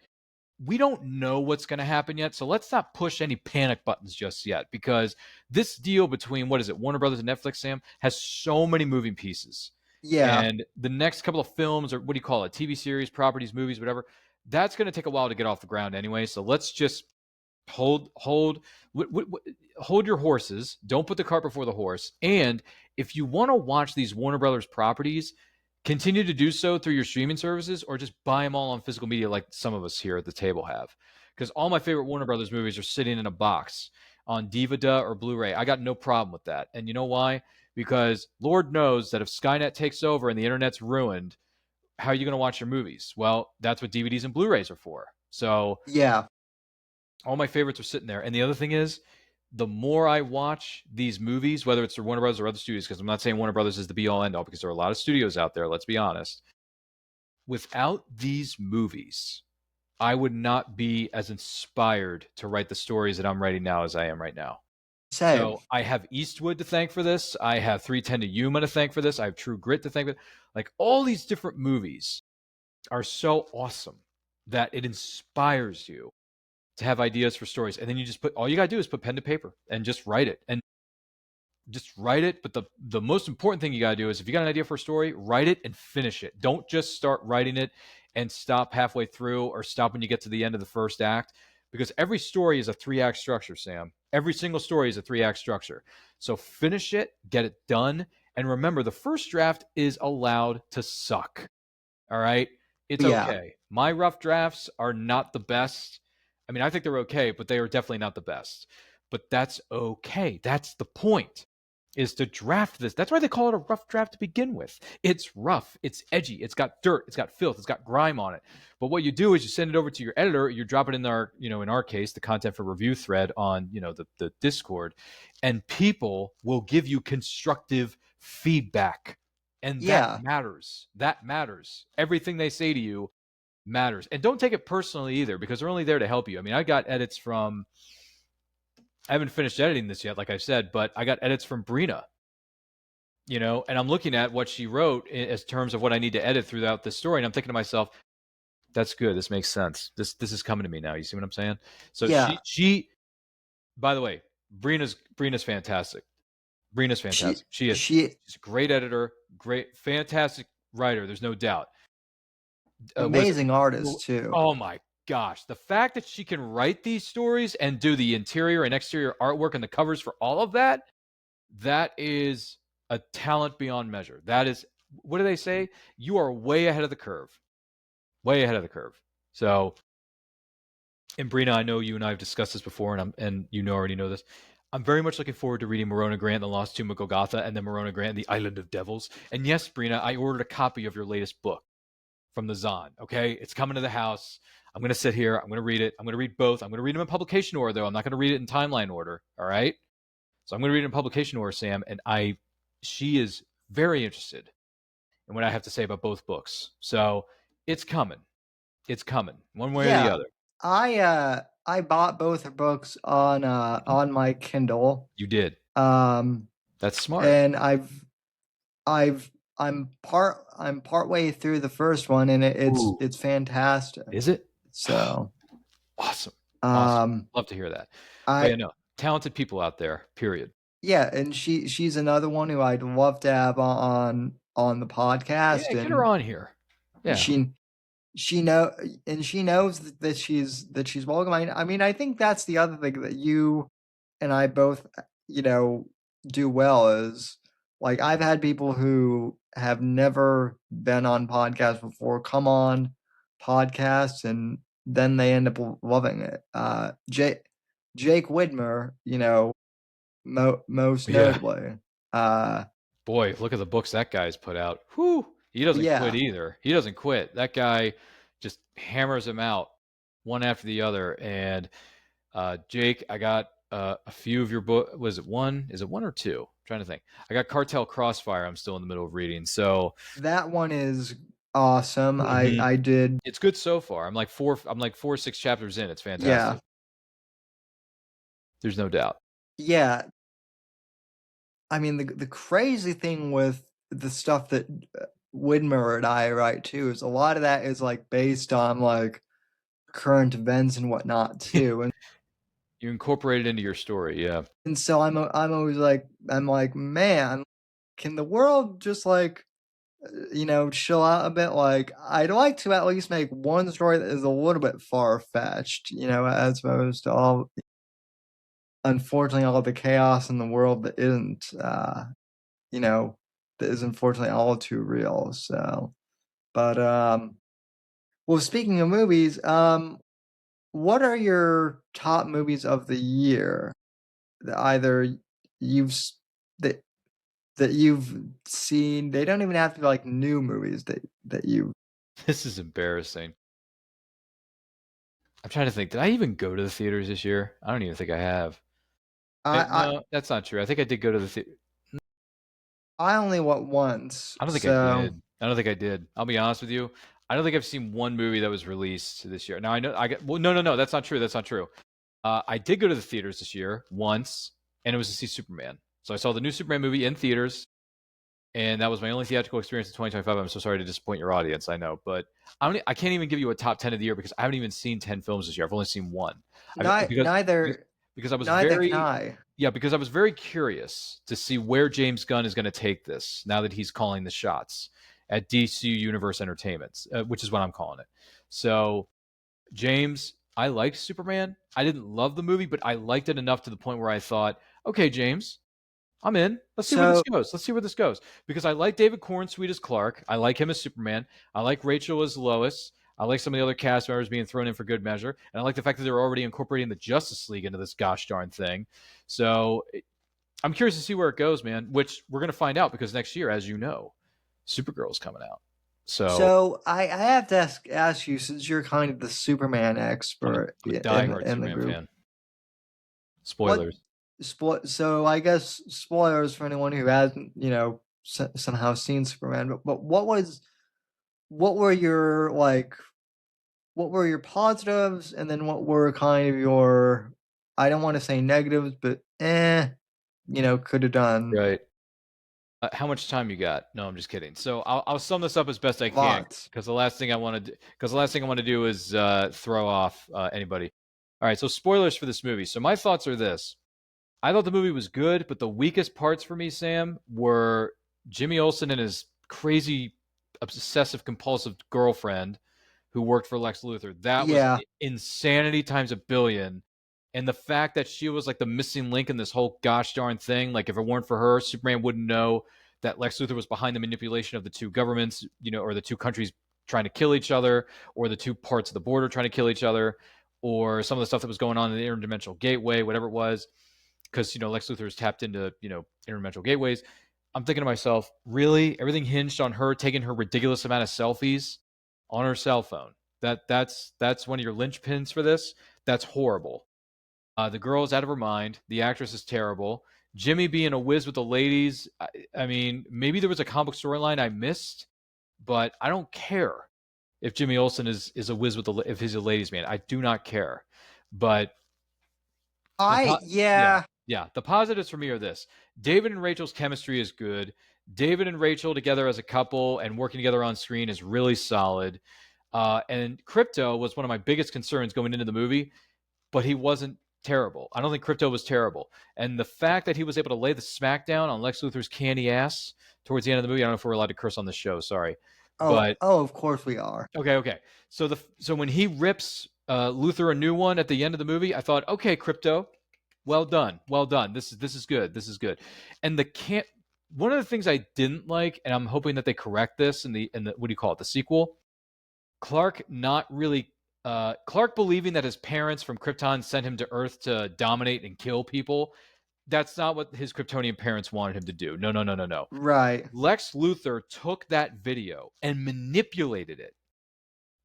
We don't know what's going to happen yet, so let's not push any panic buttons just yet, because this deal between, what is it, Warner Brothers and Netflix, Sam, has so many moving pieces. yeah, And the next couple of films, or what do you call it, TV series, properties, movies, whatever, that's going to take a while to get off the ground anyway. So let's just hold hold your horses. Don't put the cart before the horse. And if you want to watch these Warner Brothers properties, continue to do so through your streaming services, or just buy them all on physical media like some of us here at the table have. Because all my favorite Warner Brothers movies are sitting in a box on DVD or Blu-ray. I got no problem with that. And you know why? Because Lord knows that if Skynet takes over and the internet's ruined, how are you going to watch your movies? Well, that's what DVDs and Blu-rays are for. So yeah. all my favorites are sitting there. And the other thing is, the more I watch these movies, whether it's the Warner Brothers or other studios, because I'm not saying Warner Brothers is the be-all end-all, because there are a lot of studios out there, let's be honest. Without these movies, I would not be as inspired to write the stories that I'm writing now as I am right now. Same. So I have Eastwood to thank for this. I have 310 to Yuma to thank for this. I have True Grit to thank for this. Like, all these different movies are so awesome that it inspires you to have ideas for stories. And then you just all you got to do is put pen to paper and just write it. And just write it. But the most important thing you got to do is, if you got an idea for a story, write it and finish it. Don't just start writing it and stop halfway through, or stop when you get to the end of the first act, because every story is a 3-act structure, Sam. Every single story is a 3-act structure. So finish it, get it done. And remember, the first draft is allowed to suck. All right. It's Yeah. okay. My rough drafts are not the best. I mean, I think they're okay, but they are definitely not the best. But that's okay. That's the point, is to draft this. That's why they call it a rough draft to begin with. It's rough. It's edgy. It's got dirt. It's got filth. It's got grime on it. But what you do is you send it over to your editor. You drop it in our, in our case, the content for review thread on, the Discord, and people will give you constructive feedback. And that matters. That matters. Everything they say to you matters. And don't take it personally either, because they're only there to help you. I mean, I got edits from, I haven't finished editing this yet, like I said, but I got edits from Brina, and I'm looking at what she wrote as terms of what I need to edit throughout this story. And I'm thinking to myself, that's good. This makes sense. This is coming to me now. You see what I'm saying? So she, by the way, Brina's fantastic. Brina's fantastic. She's a great editor, great, fantastic writer. There's no doubt. Amazing artist too. Oh my gosh. The fact that she can write these stories and do the interior and exterior artwork and the covers for all of that, that is a talent beyond measure. That is, what do they say? You are way ahead of the curve. Way ahead of the curve. So, and Brina, I know you and I have discussed this before, and you already know this. I'm very much looking forward to reading Morona Grant, The Lost Tomb of Golgotha, and then Morona Grant, The Island of Devils. And yes, Brina, I ordered a copy of your latest book from the Zon. Okay, it's coming to the house. I'm going to sit here. I'm going to read it. I'm going to read both. I'm going to read them in publication order, though. I'm not going to read it in timeline order. All right. So I'm going to read it in publication order, Sam. And she is very interested in what I have to say about both books. So it's coming. It's coming, one way or the other. I bought both her books on my Kindle. You did. That's smart. And I'm partway through the first one, and it's fantastic. Is it? So awesome. Love to hear that. I know, talented people out there. Period. Yeah, and she's another one who I'd love to have on the podcast. Yeah, get her on here. Yeah. She knows that she's welcome. I mean, I think that's the other thing that you and I both, do well is, like, I've had people who have never been on podcasts before come on podcasts, and then they end up loving it. Jake Widmer, most notably. Boy, look at the books that guy's put out. Whew. He doesn't quit either. He doesn't quit. That guy just hammers them out one after the other. And Jake, I got a few of your books. Was it one? Is it one or two? I'm trying to think. I got Cartel Crossfire. I'm still in the middle of reading. So that one is awesome. I did. It's good so far. I'm like 4 or 6 chapters in. It's fantastic. Yeah. There's no doubt. Yeah. I mean, the crazy thing with the stuff that Widmer and I write too is a lot of that is like based on like current events and whatnot too. You incorporate it into your story, yeah. And so I'm always like, I'm like, man, can the world just like, chill out a bit? Like, I'd like to at least make one story that is a little bit far fetched, as opposed to all, unfortunately, all the chaos in the world that isn't, that is unfortunately all too real. So, but, well, speaking of movies, what are your top movies of the year that either you've that you've seen? They don't even have to be like new movies that you. This is embarrassing. I'm trying to think. Did I even go to the theaters this year? I don't even think I have. No, that's not true. I think I did go to the theater. I only went once, I don't think I so did. I don't think I did. I'll be honest with you. I don't think I've seen one movie that was released this year. Now I know I get. Well, no. That's not true. That's not true. I did go to the theaters this year once, and it was to see Superman. So I saw the new Superman movie in theaters, and that was my only theatrical experience in 2025. I'm so sorry to disappoint your audience. I know, but I can't even give you a top 10 of the year because I haven't even seen 10 films this year. I've only seen one. neither Because I was neither can very I. yeah, because I was very curious to see where James Gunn is going to take this now that he's calling the shots at DC Universe Entertainment, which is what I'm calling it. So, James, I liked Superman. I didn't love the movie, but I liked it enough to the point where I thought, okay, James, I'm in. Let's see where this So goes. Let's see where this goes. Because I like David Cornsweet as Clark. I like him as Superman. I like Rachel as Lois. I like some of the other cast members being thrown in for good measure. And I like the fact that they're already incorporating the Justice League into this gosh darn thing. So I'm curious to see where it goes, man, which we're going to find out because next year, as you know, Supergirl's coming out. So I have to ask you, since you're kind of the Superman I'm expert a in diehard the Superman group, fan. what Spoilers. so I guess spoilers for anyone who hasn't, somehow seen Superman. But what were your like what were your positives, and then what were kind of your, I don't want to say negatives, but could have done Right. How much time you got? No, I'm just kidding. So I'll sum this up as best I can lots. because the last thing I want to do is throw off anybody. All right, so spoilers for this movie. So my thoughts are this: I thought the movie was good, but the weakest parts for me, Sam, were Jimmy Olsen and his crazy, obsessive, compulsive girlfriend who worked for Lex Luthor. That was Yeah, insanity times a billion. And the fact that she was like the missing link in this whole gosh darn thing, like if it weren't for her, Superman wouldn't know that Lex Luthor was behind the manipulation of the two governments, or the two countries trying to kill each other, or the two parts of the border trying to kill each other, or some of the stuff that was going on in the interdimensional gateway, whatever it was, because Lex Luthor is tapped into interdimensional gateways. I'm thinking to myself, really, everything hinged on her taking her ridiculous amount of selfies on her cell phone. That's one of your linchpins for this. That's horrible. The girl is out of her mind. The actress is terrible. Jimmy being a whiz with the ladies. I mean, maybe there was a comic storyline I missed, but I don't care if Jimmy Olsen is a whiz with if he's a ladies man. I do not care. But yeah, yeah. yeah. The positives for me are this: David and Rachel's chemistry is good. David and Rachel together as a couple and working together on screen is really solid. And Crypto was one of my biggest concerns going into the movie, but he wasn't terrible. I don't think Crypto was terrible. And the fact that he was able to lay the smackdown on Lex Luthor's candy ass towards the end of the movie, I don't know if we're allowed to curse on the show, sorry. But Of course we are. okay. So when he rips Luthor a new one at the end of the movie, I thought, okay, Crypto, well done. This is good. And one of the things I didn't like, and I'm hoping that they correct this in the what do you call it, the sequel? Clark not really Clark believing that his parents from Krypton sent him to Earth to dominate and kill people. That's not what his Kryptonian parents wanted him to do. No. Right. Lex Luthor took that video and manipulated it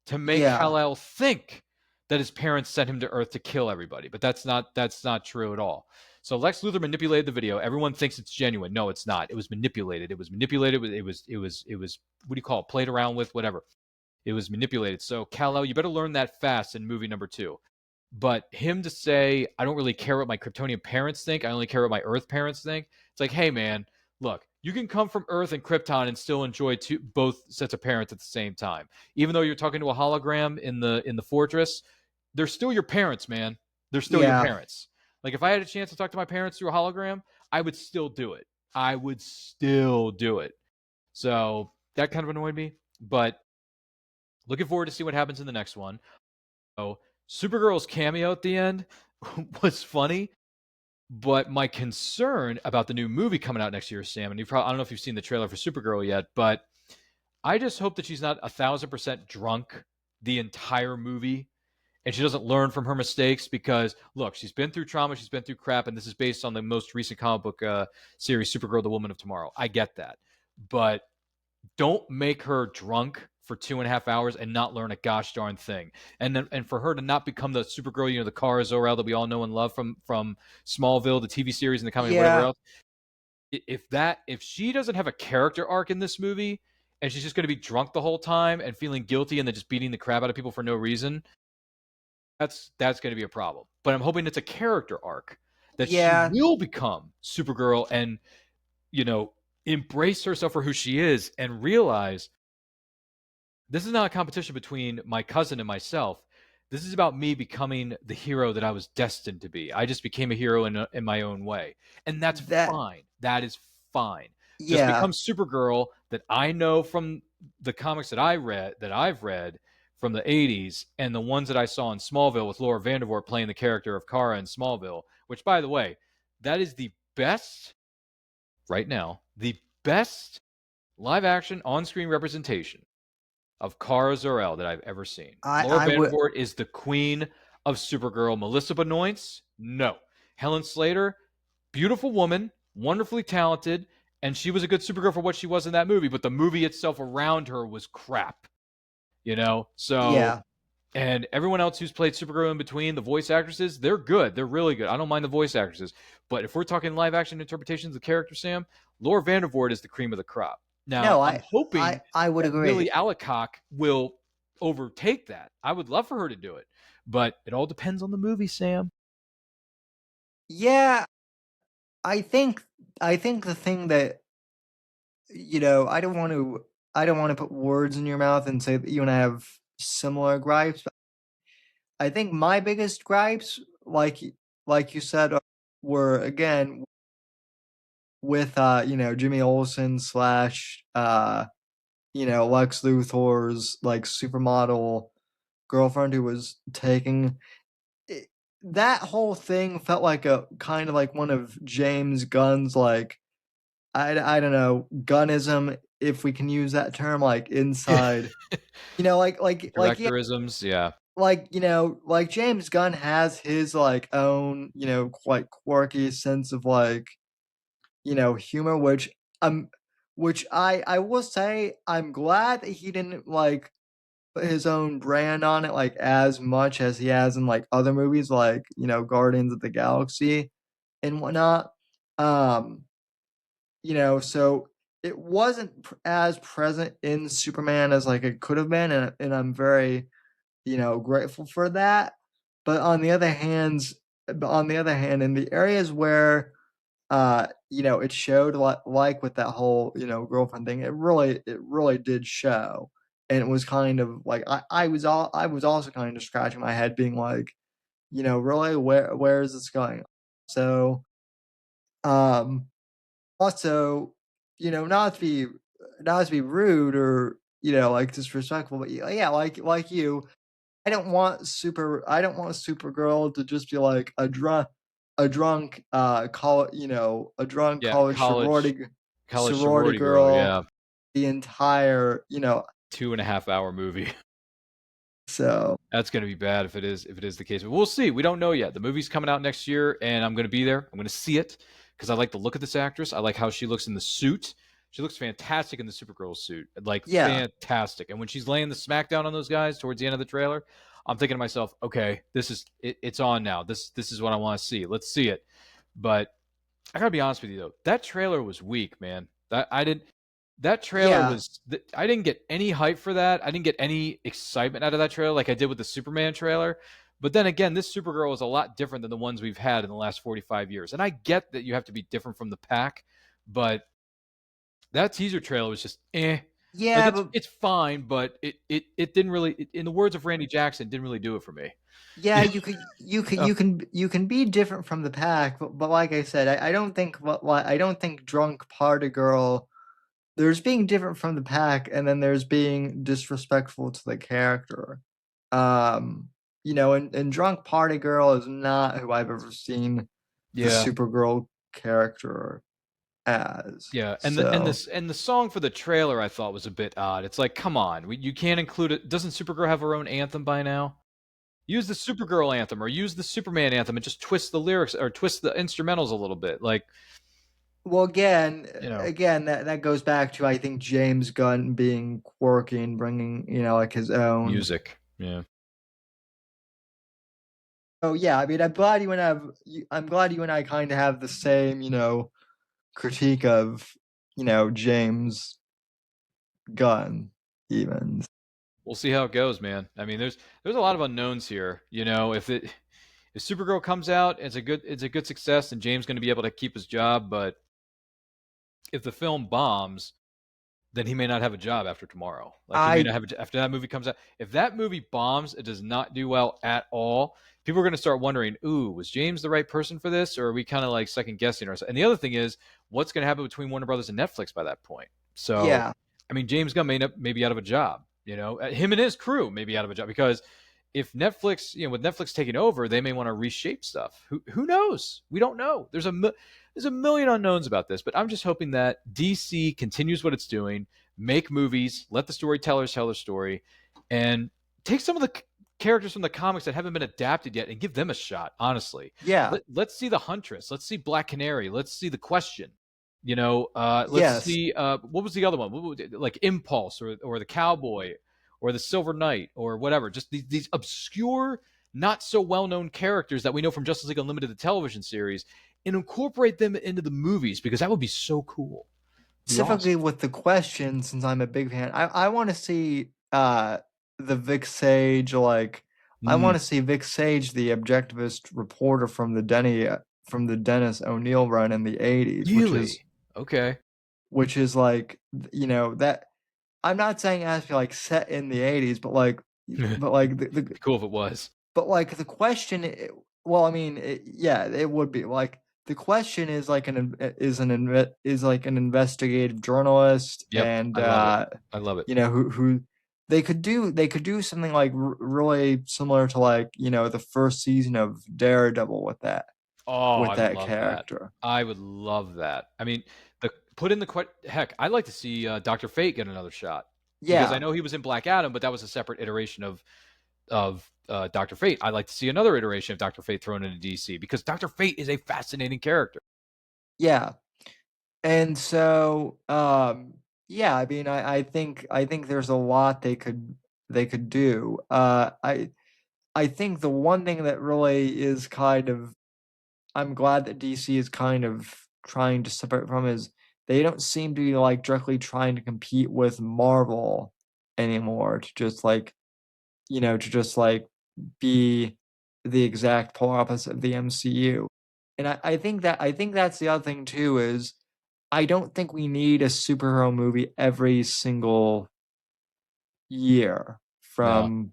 to make Yeah. Kal-El think that his parents sent him to Earth to kill everybody. But that's not true at all. So Lex Luthor manipulated the video. Everyone thinks it's genuine. No, it's not. It was manipulated. It was manipulated. It was what do you call it? Played around with, whatever. It was manipulated. So Kal-El, you better learn that fast in movie number 2. But him to say, I don't really care what my Kryptonian parents think. I only care what my Earth parents think. It's like, hey, man, look, you can come from Earth and Krypton and still enjoy both sets of parents at the same time. Even though you're talking to a hologram in the fortress, they're still your parents, man. They're still your parents. Like, if I had a chance to talk to my parents through a hologram, I would still do it. I would still do it. So that kind of annoyed me. But looking forward to see what happens in the next one. So Supergirl's cameo at the end was funny, but my concern about the new movie coming out next year, Sam, and I don't know if you've seen the trailer for Supergirl yet, but I just hope that she's not 1,000% drunk the entire movie and she doesn't learn from her mistakes because, look, she's been through trauma, she's been through crap, and this is based on the most recent comic book series, Supergirl, The Woman of Tomorrow. I get that. But don't make her drunk for 2.5 hours and not learn a gosh darn thing. And for her to not become the Supergirl, the Kara Zor-El that we all know and love from Smallville, the TV series, and the comic, whatever else. If she doesn't have a character arc in this movie and she's just going to be drunk the whole time and feeling guilty and then just beating the crap out of people for no reason, that's going to be a problem. But I'm hoping it's a character arc that she will become Supergirl and embrace herself for who she is and realize this is not a competition between my cousin and myself. This is about me becoming the hero that I was destined to be. I just became a hero in my own way. And that's fine. That is fine. Just become Supergirl that I know from the comics that I've read from the 80s and the ones that I saw in Smallville with Laura Vandervoort playing the character of Kara in Smallville, which, by the way, that is the best, right now, the best live-action on-screen representation of Kara Zor-El that I've ever seen. Laura Vandervoort is the queen of Supergirl. Melissa Benoist, no. Helen Slater, beautiful woman, wonderfully talented, and she was a good Supergirl for what she was in that movie, but the movie itself around her was crap. So and everyone else who's played Supergirl in between, the voice actresses, they're good. They're really good. I don't mind the voice actresses. But if we're talking live action interpretations of the character, Sam, Laura Vandervoort is the cream of the crop. Now, I'm hoping I would agree. Billy Allicock will overtake that. I would love for her to do it. But it all depends on the movie, Sam. Yeah. I think the thing that I don't want to put words in your mouth and say that you and I have similar gripes. But I think my biggest gripes, like you said, were again with Jimmy Olsen / Lex Luthor's like supermodel girlfriend who was taking that whole thing felt like a kind of like one of James Gunn's like I don't know, gunnism, if we can use that term, like inside Directorisms, yeah. Like James Gunn has his like own, quite quirky sense of like, humor, which I will say I'm glad that he didn't like put his own brand on it like as much as he has in like other movies like, Guardians of the Galaxy and whatnot. So it wasn't as present in Superman as like it could have been, and I'm very, grateful for that. But on the other hand, in the areas where it showed like with that whole, girlfriend thing, it really did show. And it was kind of like I was also kind of scratching my head being like, really where is this going? So also, not to be rude or, like disrespectful, but yeah, like you, I don't want Supergirl to just be like a drunk college, a drunk college sorority girl, yeah. The entire, 2.5 hour movie. So that's going to be bad if it is the case. But we'll see. We don't know yet. The movie's coming out next year, and I'm going to be there. I'm going to see it because I like the look of this actress. I like how she looks in the suit. She looks fantastic in the Supergirl suit. Fantastic. And when she's laying the smackdown on those guys towards the end of the trailer, I'm thinking to myself, okay, this is it's on now. This is what I want to see. Let's see it. But I gotta be honest with you though, that trailer was weak, man. That trailer Yeah, was. I didn't get any hype for that. I didn't get any excitement out of that trailer like I did with the Superman trailer. But then again, this Supergirl is a lot different than the ones we've had in the last 45 years. And I get that you have to be different from the pack, but that teaser trailer was just Like yeah, but it's fine, but it didn't really, in the words of Randy Jackson, didn't really do it for me. yeah, you can be different from the pack, but like I said, I don't think I don't think Drunk Party Girl. There's being different from the pack, and then there's being disrespectful to the character. And Drunk Party Girl is not who I've ever seen the Yeah. Supergirl character as. Yeah, So, and the song for the trailer I thought was a bit odd. It's like, come on, you can't include it. Doesn't Supergirl have her own anthem by now? Use the Supergirl anthem or use the Superman anthem and just twist the lyrics or twist the instrumentals a little bit. Like, well, again, you know, again, that goes back to, I think, James Gunn being quirky and bringing, like his own. music. Yeah. Oh yeah, I mean, I'm glad you and I kind of have the same, critique of, James Gunn even. We'll see how it goes, man. I mean, there's a lot of unknowns here. If Supergirl comes out, it's a good success, and James going to be able to keep his job. But if the film bombs, then he may not have a job after tomorrow. Like he may I not have after that movie comes out. If that movie bombs, it does not do well at all. People are going to start wondering, "Ooh, was James the right person for this, or are we kind of like second guessing ourselves?" And the other thing is, what's going to happen between Warner Brothers and Netflix by that point? So, Yeah, I mean, James Gunn may be out of a job. Him and his crew may be out of a job because if Netflix, with Netflix taking over, they may want to reshape stuff. Who knows? We don't know. There's a million unknowns about this, but I'm just hoping that DC continues what it's doing, make movies, let the storytellers tell their story, and take some of the characters from the comics that haven't been adapted yet and give them a shot. Honestly, yeah, let's see the Huntress, let's see Black Canary, let's see the Question. Let's yes. see. What was the other one? Like Impulse or the Cowboy or the Silver Knight or whatever. Just these obscure, not so well known characters that we know from Justice League Unlimited, the television series, and incorporate them into the movies because that would be so cool. It'd be Specifically awesome. with the question, since I'm a big fan, I want to see the Vic Sage, like I want Mm, to see Vic Sage, the objectivist reporter from the Dennis O'Neill run in the '80s, really? Okay. which is like, that I'm not saying it has to be like set in the '80s, but like Be but like the cool if it was. but like the question, well, I mean, yeah, it would be like the question is like is like an investigative journalist, Yep. and I love it. I love it. who they could do something like really similar to, like, the first season of Daredevil with that Oh, with I would that love that. character. I would love that. I mean, the put in the heck. I'd like to see Doctor Fate get another shot because I Yeah, know he was in Black Adam, but that was a separate iteration of Doctor Fate. I'd like to see another iteration of Doctor Fate thrown into DC because Doctor Fate is a fascinating character. yeah. And so, yeah, I mean, I think there's a lot they could do. I think the one thing that really is kind of, I'm glad that DC is kind of trying to separate from, is they don't seem to be like directly trying to compete with Marvel anymore, to just like be the exact polar opposite of the MCU. And I think that's the other thing too, is I don't think we need a superhero movie every single year No,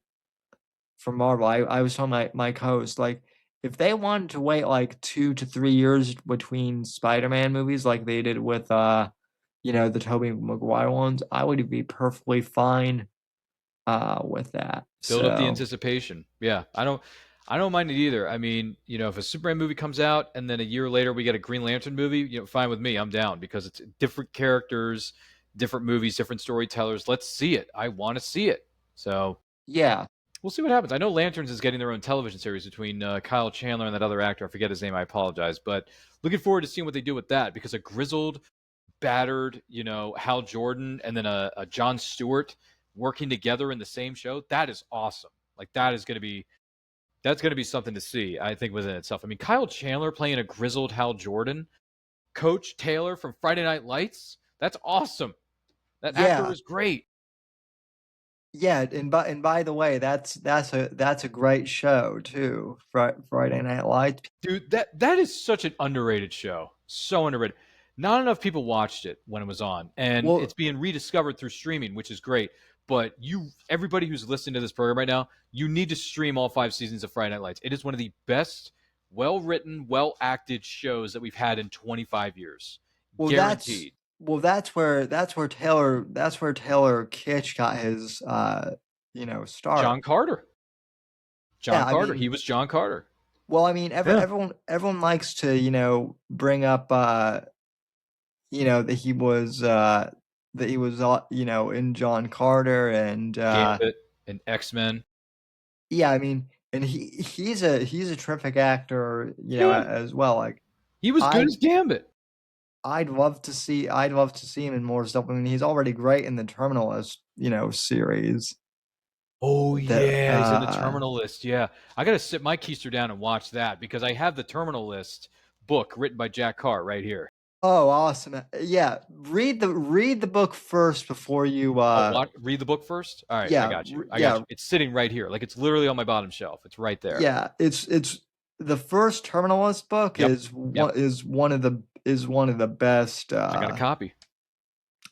from Marvel. I was telling my co-host, like, if they wanted to wait like 2 to 3 years between Spider-Man movies like they did with the Tobey Maguire ones, I would be perfectly fine with that. build up the So anticipation. Yeah, I don't mind it either. I mean, if a Superman movie comes out and then a year later we get a Green Lantern movie, fine with me. I'm down because it's different characters, different movies, different storytellers. Let's see it. I want to see it. So yeah, we'll see what happens. I know Lanterns is getting their own television series between Kyle Chandler and that other actor. I forget his name. I apologize, but looking forward to seeing what they do with that because a grizzled, battered, Hal Jordan and then a John Stewart working together in the same show. That is awesome. Like that is going to be That's going to be something to see, I think, within itself. I mean, Kyle Chandler playing a grizzled Hal Jordan, Coach Taylor from Friday Night Lights. That's awesome. That actor Yeah. was great. Yeah, and by the way, that's a great show too. Friday Night Lights. Dude, that is such an underrated show. So underrated. Not enough people watched it when it was on, and Well, it's being rediscovered through streaming, which is great. But everybody who's listening to this program right now, you need to stream all 5 seasons of Friday Night Lights. It is one of the best, well-written, well-acted shows that we've had in 25 years. well, Guaranteed. that's where Taylor Kitsch got his start. John Carter. Yeah, Carter. I mean, He was John Carter. well, I mean, everyone likes to bring up that he was in John Carter and Gambit and X-Men. yeah, I mean, and he's a terrific actor, as well. Like He was good as Gambit. I'd love to see him in more stuff. I mean, he's already great in the Terminalist, series. Oh That, yeah, he's in the Terminal List. Yeah, I gotta sit my keister down and watch that because I have the Terminal List book written by Jack Carr right here. Oh, awesome! Yeah, read the book first before you. Read the book first. All right, yeah, I got you. I got you. It's sitting right here, like it's literally on my bottom shelf. It's right there. Yeah, it's the first Terminalist book is one of the best. I got a copy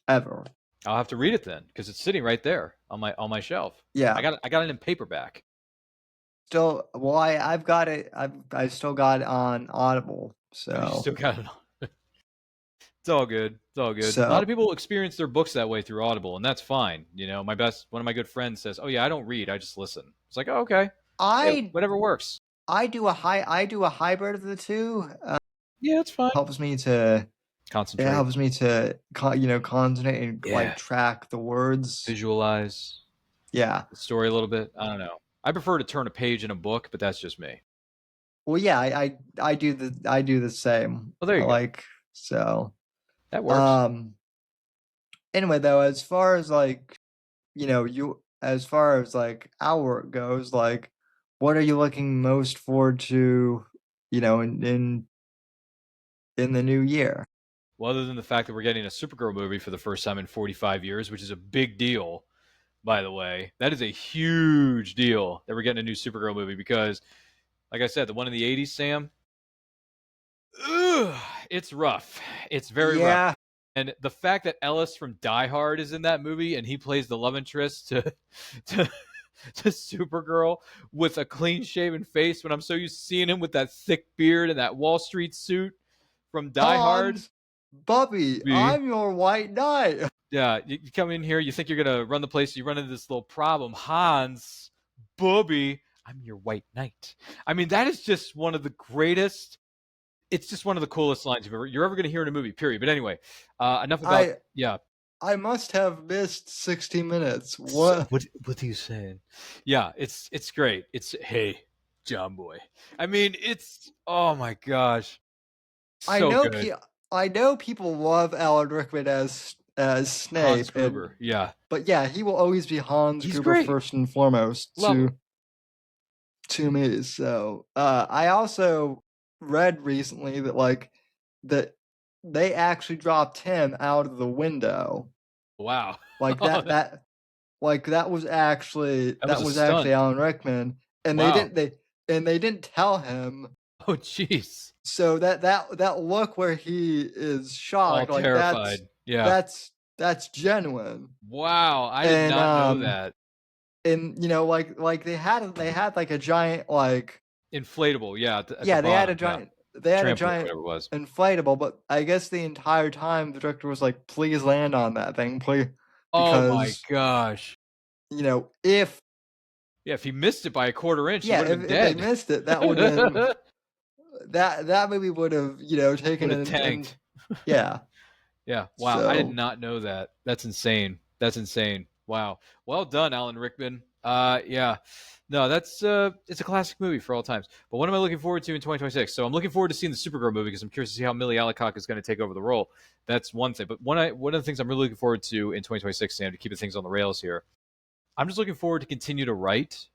ever. I'll have to read it then because it's sitting right there on my shelf. Yeah, I got it in paperback. Still, well, I've got it. I still got it on Audible. So You still got it on. It's all good. It's all good. So, a lot of people experience their books that way through Audible, and that's fine. One of my good friends says, "Oh yeah, I don't read. I just listen." It's like, oh, okay, whatever works. I do a hybrid of the two. Yeah, it's fine. Helps me to concentrate. It helps me to concentrate and like track the words, visualize. Yeah, the story a little bit. I don't know. I prefer to turn a page in a book, but that's just me. Well, yeah, I do the same. Well, there you go. So that works. Anyway, though, as far as like our work goes, like, what are you looking most forward to, in the new year? Well, other than the fact that we're getting a Supergirl movie for the first time in 45 years, which is a big deal, by the way. That is a huge deal that we're getting a new Supergirl movie because, like I said, the one in the 80s, Sam, it's rough. It's very rough. And the fact that Ellis from Die Hard is in that movie and he plays the love interest to Supergirl with a clean-shaven face when I'm so used to seeing him with that thick beard and that Wall Street suit from Die Hard. Bubby, I'm your white knight. Yeah, you come in here, you think you're going to run the place, you run into this little problem. Hans, Bubby, I'm your white knight. I mean, that is just one of the greatest. It's just one of the coolest lines you're ever going to hear in a movie, period. But anyway, enough about, I must have missed 60 minutes. What are you saying? Yeah, it's great. It's, hey, John Boy. I mean, it's, oh my gosh. So good. I know people love Alan Rickman as Snape. Hans Gruber, But yeah, he will always be Hans Gruber great. First and foremost to me. So I also read recently that they actually dropped him out of the window. Wow. Like that was actually Alan Rickman, and they didn't tell him. Oh jeez. So that look where he is shocked, all terrified. That's genuine. Wow, I did not know that. And they had like a giant inflatable, they had a giant inflatable, but I guess the entire time the director was like, "Please land on that thing, please." Because, oh my gosh! If he missed it by a quarter inch, he would have been dead. If they missed it, that would have been that movie would have taken it tanked. Yeah. Yeah. Wow. So, I did not know that. That's insane. Wow. Well done, Alan Rickman. Yeah. No, that's it's a classic movie for all times. But what am I looking forward to in 2026? So I'm looking forward to seeing the Supergirl movie because I'm curious to see how Millie Alcock is going to take over the role. That's one thing. But one of the things I'm really looking forward to in 2026, Sam, to keep things on the rails here, I'm just looking forward to continue to write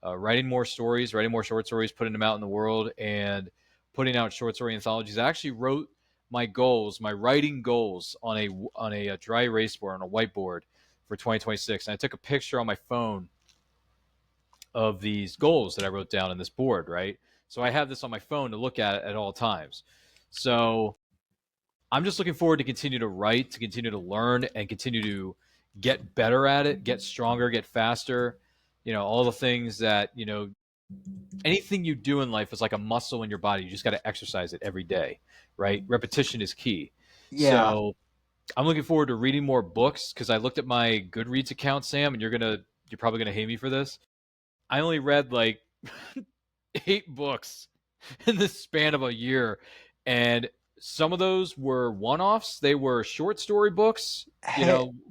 writing more stories, writing more short stories, putting them out in the world, and putting out short story anthologies. I actually wrote my goals, my writing goals, on a dry erase board, on a whiteboard for 2026, and I took a picture on my phone of these goals that I wrote down on this board, right? So I have this on my phone to look at all times. So I'm just looking forward to continue to write, to continue to learn, and continue to get better at it, get stronger, get faster. All the things that, anything you do in life is like a muscle in your body. You just got to exercise it every day, right? Repetition is key. Yeah. So I'm looking forward to reading more books because I looked at my Goodreads account, Sam, and you're probably gonna hate me for this. I only read like 8 books in the span of a year, and some of those were one-offs. They were short story books,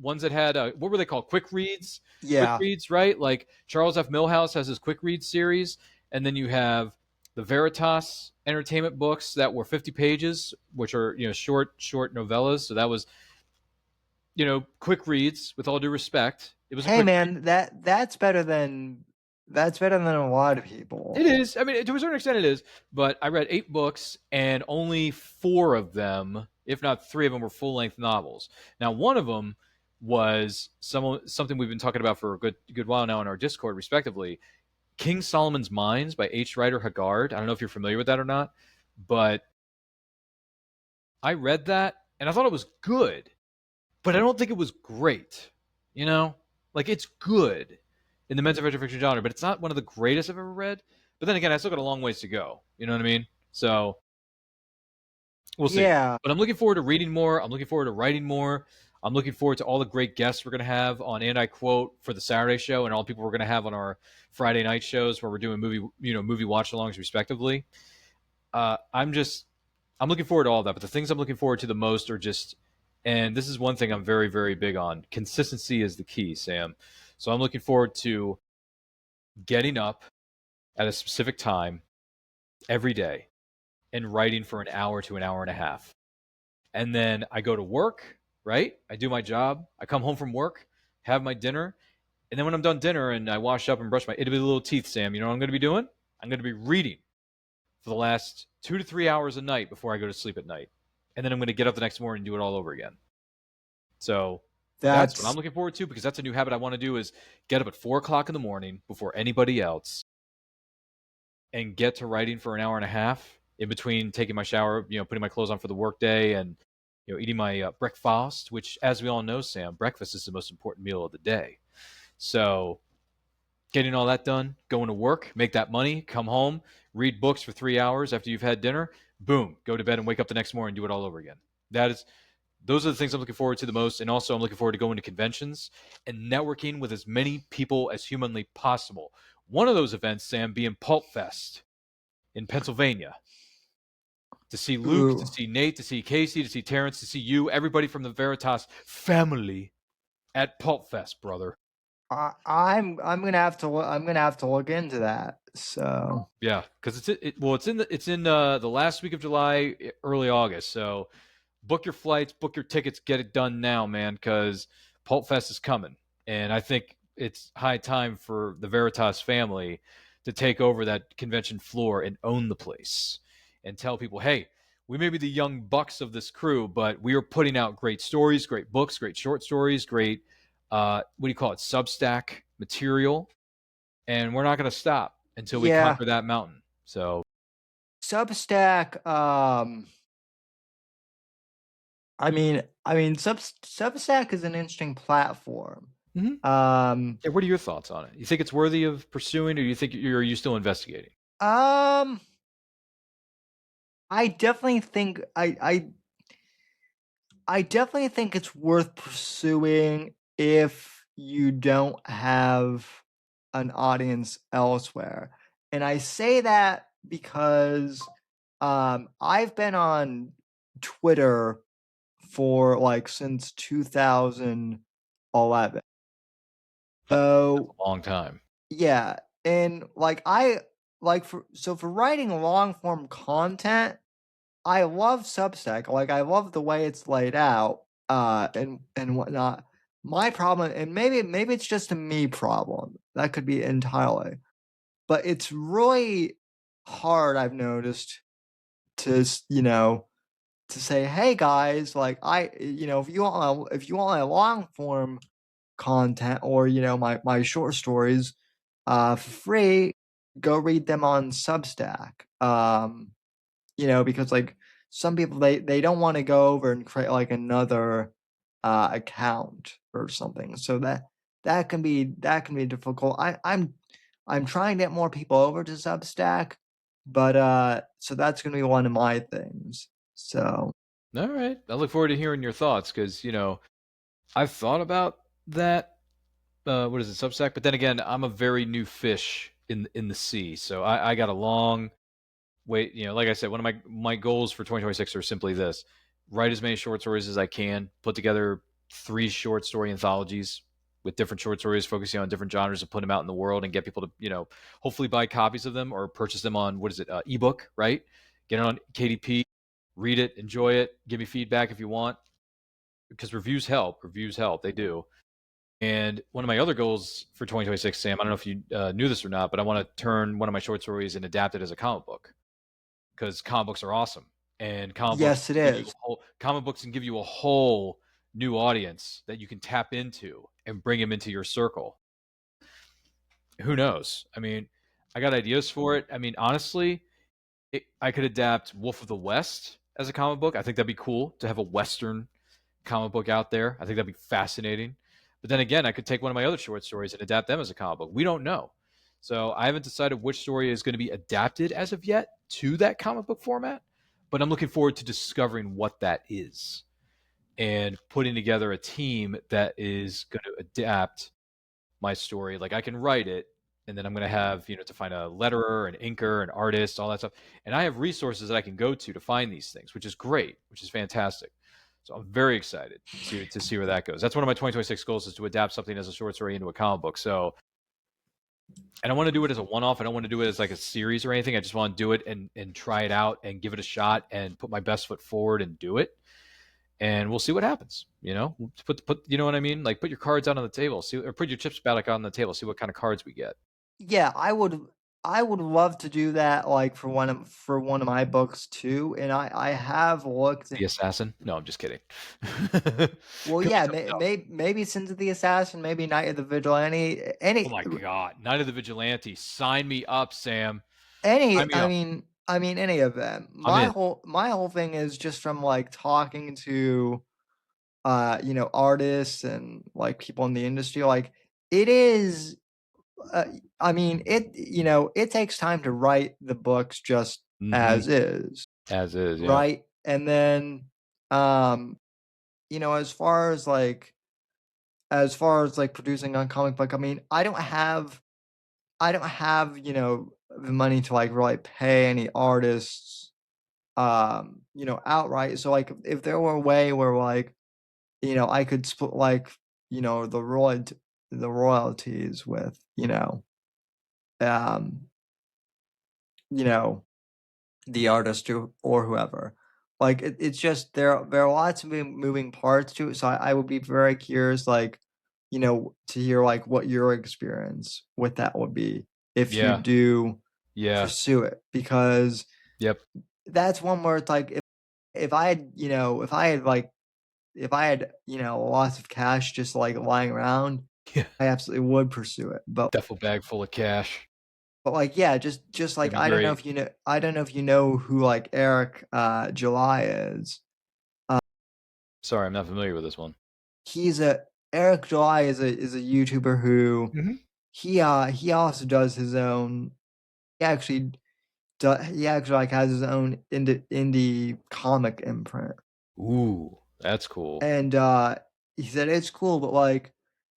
ones that had what were they called? Quick reads. Quick Yeah. reads, right? Like Charles F. Millhouse has his quick read series, and then you have the Veritas entertainment books that were 50 pages, which are short novellas. So that was quick reads. With all due respect, it was a Hey quick read. man, that's better than a lot of people. It is. I mean, to a certain extent, it is. But I read 8 books, and only 4 of them, if not 3 of them, were full-length novels. Now, one of them was something we've been talking about for a good while now in our Discord, respectively. King Solomon's Mines by H. Rider Haggard. I don't know if you're familiar with that or not, but I read that and I thought it was good, but I don't think it was great. Like it's good in the men's adventure fiction genre, but it's not one of the greatest I've ever read. But then again, I still got a long ways to go. You know what I mean? So we'll see. Yeah. But I'm looking forward to reading more. I'm looking forward to writing more. I'm looking forward to all the great guests we're going to have on And I Quote for the Saturday show, and all the people we're going to have on our Friday night shows where we're doing movie watch-alongs respectively. I'm looking forward to all that. But the things I'm looking forward to the most are just, and this is one thing I'm very, very big on. Consistency is the key, Sam. So I'm looking forward to getting up at a specific time every day and writing for an hour to an hour and a half. And then I go to work, right? I do my job. I come home from work, have my dinner. And then when I'm done dinner and I wash up and brush my itty bitty little teeth, Sam, you know what I'm going to be doing? I'm going to be reading for the last 2 to 3 hours a night before I go to sleep at night. And then I'm going to get up the next morning and do it all over again. So that's what I'm looking forward to, because that's a new habit I want to do, is get up at 4 o'clock in the morning before anybody else and get to writing for an hour and a half in between taking my shower, putting my clothes on for the workday, and eating my breakfast, which, as we all know, Sam, breakfast is the most important meal of the day. So getting all that done, going to work, make that money, come home, read books for 3 hours after you've had dinner, boom, go to bed and wake up the next morning and do it all over again. Those are the things I'm looking forward to the most. And also I'm looking forward to going to conventions and networking with as many people as humanly possible. One of those events, Sam, being Pulp Fest in Pennsylvania. To see Luke, to see Nate, to see Casey, to see Terrence, to see you, everybody from the Veritas family at Pulp Fest, brother. I'm gonna have to look into that. So yeah, because it's in the last week of July, early August. So book your flights, book your tickets, get it done now, man, because Pulp Fest is coming, and I think it's high time for the Veritas family to take over that convention floor and own the place and tell people, hey, we may be the young bucks of this crew, but we are putting out great stories, great books, great short stories, great what do you call it, Substack material, and we're not going to stop until we conquer that mountain. So Substack, I mean, Substack is an interesting platform. Mm-hmm. What are your thoughts on it? You think it's worthy of pursuing, or are you still investigating? I definitely think I definitely think it's worth pursuing if you don't have an audience elsewhere. And I say that because I've been on Twitter for since 2011. So a long time. Yeah, and for writing long form content, I love Substack. I love the way it's laid out, and whatnot. My problem, and maybe it's just a me problem. That could be entirely. but it's really hard, I've noticed, to to say, hey guys, like if you want a long form content, or my short stories for free, go read them on Substack. Because like some people, they don't want to go over and create like another account or something. So that can be difficult. I'm trying to get more people over to Substack, but so that's gonna be one of my things. So All right. I look forward to hearing your thoughts because, I've thought about that. What is it, Substack? But then again, I'm a very new fish in the sea, so I got a long wait. Like I said, one of my goals for 2026 are simply this: write as many short stories as I can, put together 3 short story anthologies with different short stories focusing on different genres, and put them out in the world and get people to hopefully buy copies of them or purchase them on, what is it, ebook, right? Get it on KDP, read it, enjoy it, give me feedback if you want, because reviews help. Reviews help, they do. And one of my other goals for 2026, Sam, I don't know if you knew this or not, but I want to turn one of my short stories and adapt it as a comic book, because comic books are awesome, and yes, it is. comic books can give you a whole new audience that you can tap into and bring them into your circle. Who knows? I mean, I got ideas for it. I mean, honestly, I could adapt Wolf of the West as a comic book. I think that'd be cool to have a Western comic book out there. I think that'd be fascinating. But then again, I could take one of my other short stories and adapt them as a comic book. We don't know. So I haven't decided which story is going to be adapted as of yet to that comic book format, but I'm looking forward to discovering what that is and putting together a team that is going to adapt my story. Like, I can write it, and then I'm going to have, to find a letterer, an inker, an artist, all that stuff. And I have resources that I can go to find these things, which is great, which is fantastic. So I'm very excited to see where that goes. That's one of my 2026 goals, is to adapt something as a short story into a comic book. So, and I want to do it as a one-off. I don't want to do it as like a series or anything. I just want to do it and try it out and give it a shot and put my best foot forward and do it. And we'll see what happens. Put you know what I mean? Like, put your cards out on the table, or put your chips back on the table, see what kind of cards we get. Yeah, I would love to do that, like for one of my books too. And I have looked The Assassin? No, I'm just kidding. well, Could be yeah, something else. maybe Sins of the Assassin, maybe Night of the Vigilante, Oh my God, Night of the Vigilante! Sign me up, Sam. Sign any me up. I mean any of them. I'm in. My whole thing is just from like talking to artists and like people in the industry, like it is uh, I mean it takes time to write the books just Mm-hmm. as is, As is, yeah. right? And then um as far as like producing on comic book, I mean, I don't have the money to like really pay any artists outright. So like if there were a way where like I could split like the royalties with um you know the artist or whoever. Like it's just there are lots of moving parts to it. So I would be very curious, like, to hear like what your experience with that would be if you Yeah. do Yeah. pursue it, because Yep. that's one where it's like if I had lots of cash just like lying around, Yeah. I absolutely would pursue it. But Duffel bag full of cash. like yeah, just It'd like be great. I don't know if you know who like Eric July is. Sorry, I'm not familiar with this one. He's a Eric July is a YouTuber who Mm-hmm. he also does his own. He actually like has his own indie comic imprint, Ooh, that's cool. and he said it's cool, but like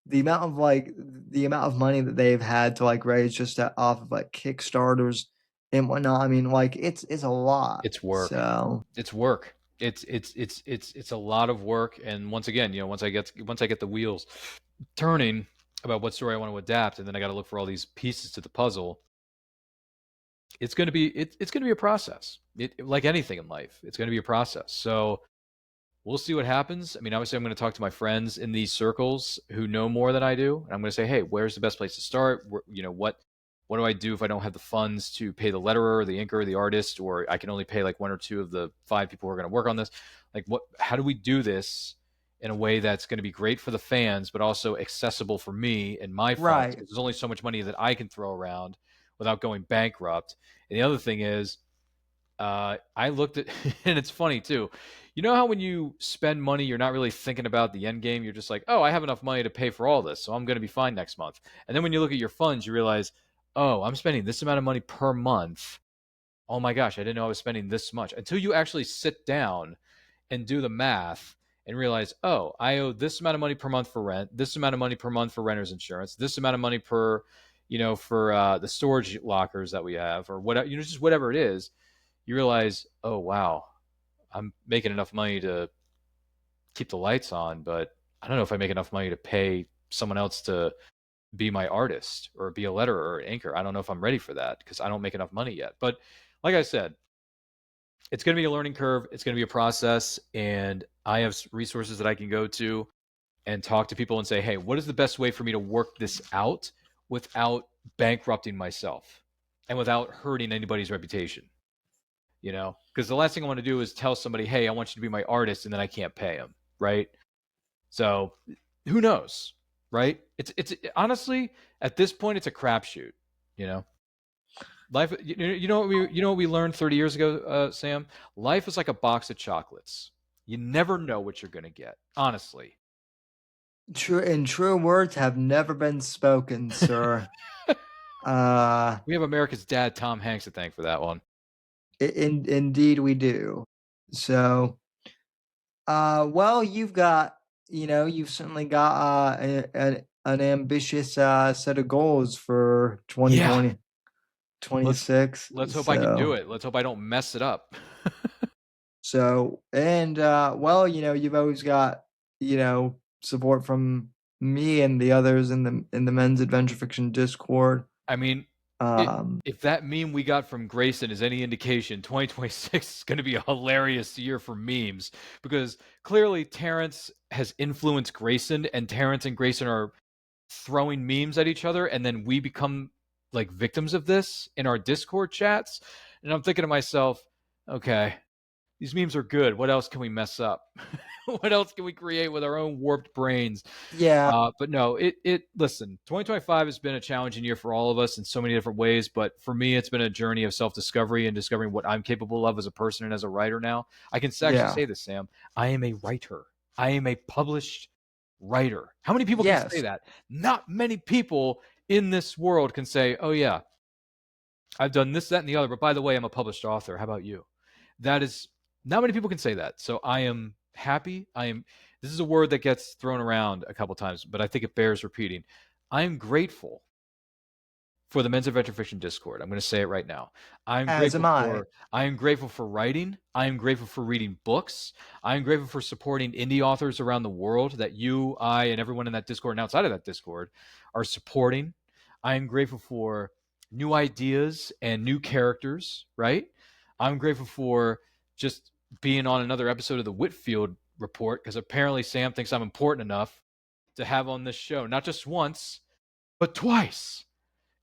the amount of money that they've had to like raise just off of like Kickstarters and whatnot. I mean, like it's a lot. It's work. So It's work. It's a lot of work. And once again, once I get the wheels turning about what story I want to adapt, and then I got to look for all these pieces to the puzzle. It's going to be it's going to be a process. Like anything in life, it's going to be a process. So we'll see what happens. I mean, obviously, I'm going to talk to my friends in these circles who know more than I do, and I'm going to say, hey, where's the best place to start? What What do I do if I don't have the funds to pay the letterer, the inker, the artist, or I can only pay like 1 or 2 of the 5 people who are going to work on this? Like, how do we do this in a way that's going to be great for the fans, but also accessible for me and my funds? Right. Because there's only so much money that I can throw around without going bankrupt. And the other thing is, I looked at, and it's funny too. You know how when you spend money, you're not really thinking about the end game. You're just like, oh, I have enough money to pay for all this, so I'm going to be fine next month. And then when you look at your funds, you realize, oh, I'm spending this amount of money per month. Oh my gosh, I didn't know I was spending this much. Until you actually sit down and do the math and realize, oh, I owe this amount of money per month for rent, this amount of money per month for renter's insurance, this amount of money per, for the storage lockers that we have, or whatever, just whatever it is. You realize, oh wow, I'm making enough money to keep the lights on, but I don't know if I make enough money to pay someone else to be my artist or be a letterer or an inker. I don't know if I'm ready for that because I don't make enough money yet. But like I said, it's going to be a learning curve. It's going to be a process, and I have resources that I can go to and talk to people and say, hey, what is the best way for me to work this out without bankrupting myself and without hurting anybody's reputation? Because the last thing I want to do is tell somebody, hey, I want you to be my artist, and then I can't pay them, right? So who knows, right? It's honestly, at this point, it's a crapshoot. Life. What we learned 30 years ago, Sam. Life is like a box of chocolates. You never know what you're gonna get. Honestly. True words have never been spoken, sir. We have America's dad, Tom Hanks, to thank for that one. Indeed we do. So, well, you've certainly got an ambitious set of goals for 2020, 26. Let's hope I can do it. Let's hope I don't mess it up. So, and well, you've always got support from me and the others in the Men's Adventure Fiction Discord. I mean, if that meme we got from Grayson is any indication, 2026 is going to be a hilarious year for memes, because clearly Terrence has influenced Grayson, and Terrence and Grayson are throwing memes at each other, and then we become like victims of this in our Discord chats. And I'm thinking to myself, okay, these memes are good. What else can we mess up? What else can we create with our own warped brains? Yeah. But no, listen, 2025 has been a challenging year for all of us in so many different ways. But for me, it's been a journey of self-discovery and discovering what I'm capable of as a person and as a writer now. I can actually say this, Sam. I am a writer. I am a published writer. How many people can say that? Not many people in this world can say, oh yeah, I've done this, that, and the other. But by the way, I'm a published author. How about you? That is, not many people can say that. So I am happy. This is a word that gets thrown around a couple times, but I think it bears repeating. I am grateful for the Men's Adventure Fiction Discord. I'm going to say it right now. I am grateful for writing. I am grateful for reading books. I am grateful for supporting indie authors around the world that you, I, and everyone in that Discord and outside of that Discord are supporting. I am grateful for new ideas and new characters, right? I'm grateful for just being on another episode of the Whitfield Report, because apparently Sam thinks I'm important enough to have on this show, not just once, but twice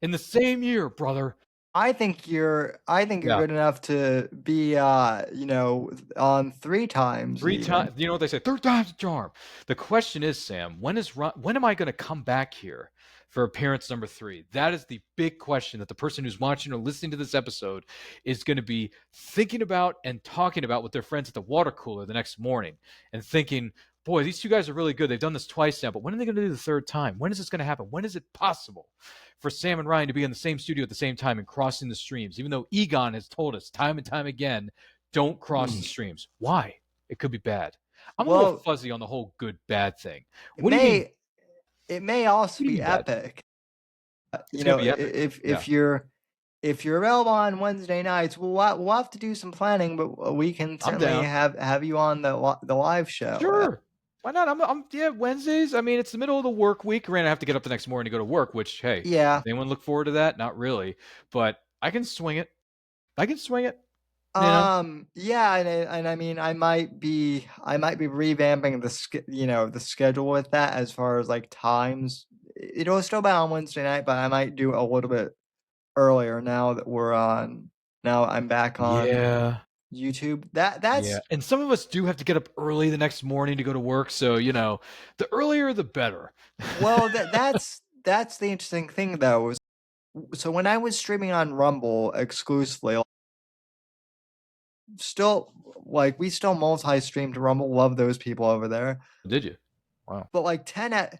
in the same year, brother. I think you're good enough to be on 3 times. 3 times. You know what they say? 3rd time's a charm. The question is, Sam, when am I going to come back here for appearance number 3? That is the big question that the person who's watching or listening to this episode is going to be thinking about and talking about with their friends at the water cooler the next morning, and thinking, boy, these 2 guys are really good. They've done this twice now, but when are they going to do the 3rd time? When is this going to happen? When is it possible for Sam and Ryan to be in the same studio at the same time and crossing the streams, even though Egon has told us time and time again, don't cross the streams? Why? It could be bad. I'm a little fuzzy on the whole good bad thing. What do you mean? It may also be epic. If you're available on Wednesday nights, we'll have to do some planning, but we can certainly have you on the live show. Sure. Why not? Wednesdays. I mean, it's the middle of the work week. Granted, I have to get up the next morning to go to work, which, hey, does anyone look forward to that? Not really, but I can swing it. Yeah, and I mean, I might be revamping the schedule with that as far as like times. It'll still be on Wednesday night, but I might do a little bit earlier now that we're on. Now I'm back on YouTube. That's and some of us do have to get up early the next morning to go to work, so the earlier the better. well, that's the interesting thing though. So when I was streaming on Rumble exclusively, still like we still multi-stream to Rumble. Love those people over there. Did you? Wow. But like 10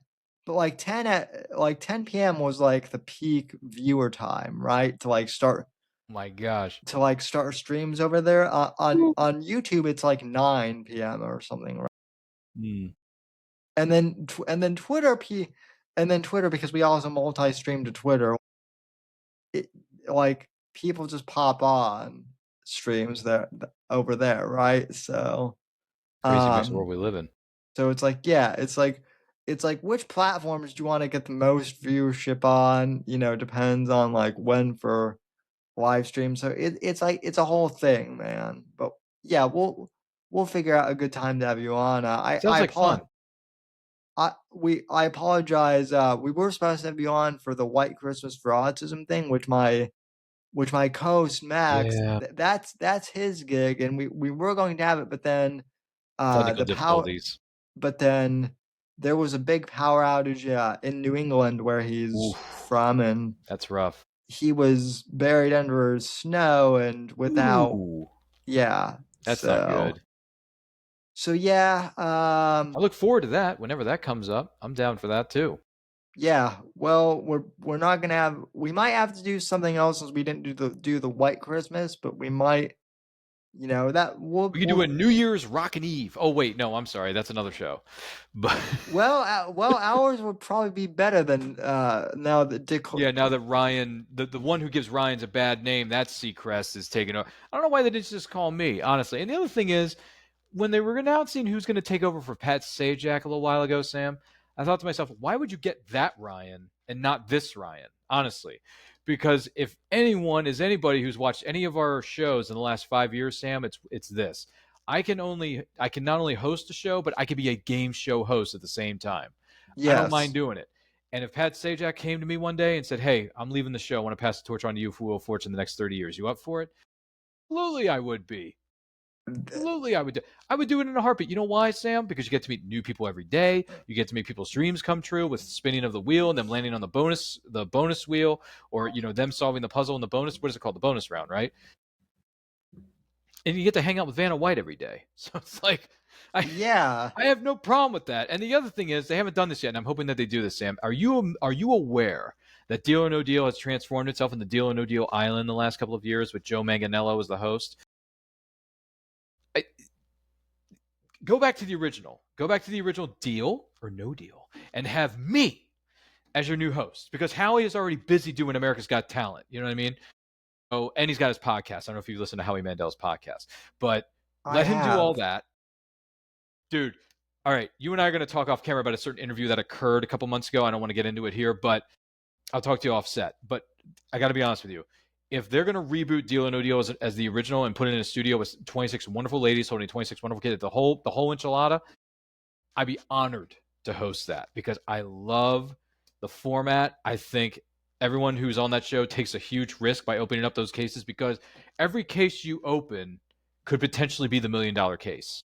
p.m. was like the peak viewer time, right? To like start. My gosh. To like start streams over there on YouTube, it's like 9 p.m. or something, right? Mm. And then Twitter because we also multi-stream to Twitter. Like people just pop on streams there over there, right? So crazy makes the world we live in. So it's like, yeah, it's like which platforms do you want to get the most viewership on? Depends on like when for live stream. So it's like it's a whole thing, man. But yeah, we'll figure out a good time to have you on. Sounds like fun. I apologize. We were supposed to have you on for the White Christmas for Autism thing, which my co-host Max, that's his gig, and we were going to have it, but then technical difficulties. But then there was a big power outage in New England where he's from, and that's rough. He was buried under snow and without. Yeah, that's not good. So yeah, I look forward to that whenever that comes up. I'm down for that too. Yeah, well, we're not gonna have. We might have to do something else since we didn't do the White Christmas, but we might. That we could do a New Year's Rockin' Eve. Oh wait, no, I'm sorry, that's another show. But well, ours would probably be better than now that Dick. Yeah, now that Ryan, the one who gives Ryan's a bad name, that Seacrest is taking over. I don't know why they didn't just call me, honestly. And the other thing is, when they were announcing who's going to take over for Pat Sajak a little while ago, Sam, I thought to myself, why would you get that Ryan and not this Ryan? Honestly. Because if anyone is anybody who's watched any of our shows in the last 5 years, Sam, it's this. I can not only host a show, but I can be a game show host at the same time. Yes. I don't mind doing it. And if Pat Sajak came to me one day and said, "Hey, I'm leaving the show. I want to pass the torch on to you for Wheel of Fortune the next 30 years. You up for it?" Absolutely, I would be. Absolutely, I would. I would do it in a heartbeat. You know why, Sam? Because you get to meet new people every day. You get to make people's dreams come true with spinning of the wheel and them landing on the bonus wheel, or them solving the puzzle in the bonus. What is it called? The bonus round, right? And you get to hang out with Vanna White every day. So it's like, I have no problem with that. And the other thing is, they haven't done this yet, and I'm hoping that they do this, Sam. Are you aware that Deal or No Deal has transformed itself into Deal or No Deal Island the last couple of years with Joe Manganiello as the host? Go back to the original. Go back to the original Deal or No Deal and have me as your new host, because Howie is already busy doing America's Got Talent. You know what I mean? Oh, and he's got his podcast. I don't know if you listen to Howie Mandel's podcast, but let him do all that. Dude, all right, you and I are going to talk off camera about a certain interview that occurred a couple months ago. I don't want to get into it here, but I'll talk to you offset. But I got to be honest with you. If they're going to reboot Deal or No Deal as the original and put it in a studio with 26 wonderful ladies holding 26 wonderful kids, the whole enchilada, I'd be honored to host that because I love the format. I think everyone who's on that show takes a huge risk by opening up those cases because every case you open could potentially be the $1 million case.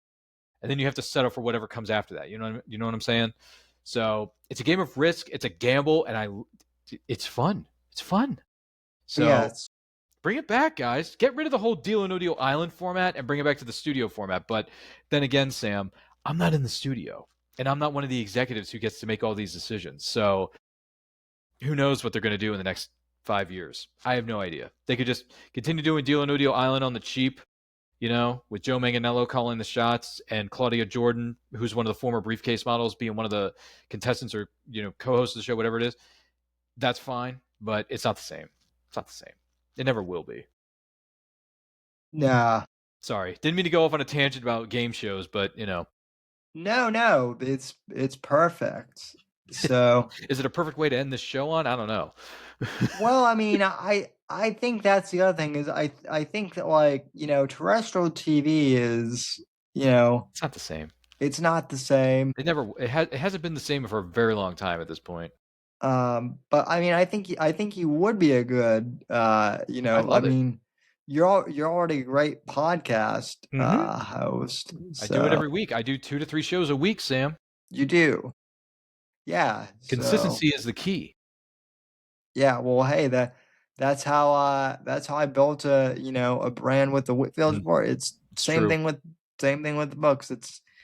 And then you have to settle for whatever comes after that. You know what I'm saying? So it's a game of risk. It's a gamble. And it's fun. It's fun. So bring it back, guys. Get rid of the whole Deal or No Deal Island format and bring it back to the studio format. But then again, Sam, I'm not in the studio. And I'm not one of the executives who gets to make all these decisions. So who knows what they're going to do in the next 5 years. I have no idea. They could just continue doing Deal or No Deal Island on the cheap, with Joe Manganiello calling the shots and Claudia Jordan, who's one of the former briefcase models, being one of the contestants or, co-hosts of the show, whatever it is. That's fine, but it's not the same. It's not the same. It never will be. Nah. Sorry. Didn't mean to go off on a tangent about game shows, but, No, it's perfect. So is it a perfect way to end this show on? I don't know. Well, I mean, I think that's the other thing is I think that terrestrial TV is, it's not the same. It's not the same. It hasn't been the same for a very long time at this point. But I mean, I think you would be a good, I I love it. mean, you're already a great podcast Mm-hmm. host, I do it so every week. I do 2 to 3 shows a week, Sam. you do, yeah. So Consistency is the key. yeah, well, hey, that's how I built a brand with the Whitfield Mhm. Report. It's It's true. same thing with the books.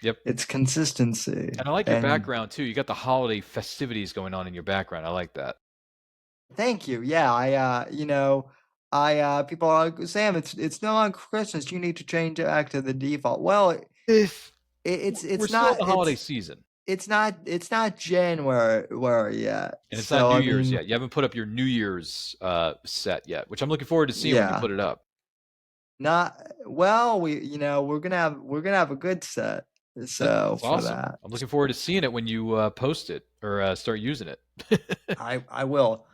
Yep. It's consistency, And I like your and background too. You got the holiday festivities going on in your background. I like that. thank you. Yeah, people are like, Sam, it's not on Christmas. You need to change it back to the default. Well, If we're it's still in not the holiday season, it's not January yet. and it's not So New I Year's mean, yet. You haven't put up your New Year's set yet, which I'm looking forward to seeing when you yeah, put it up. not well. We're gonna have a good set. So That's for awesome. that, I'm looking forward to seeing it when you post it or start using it. I will.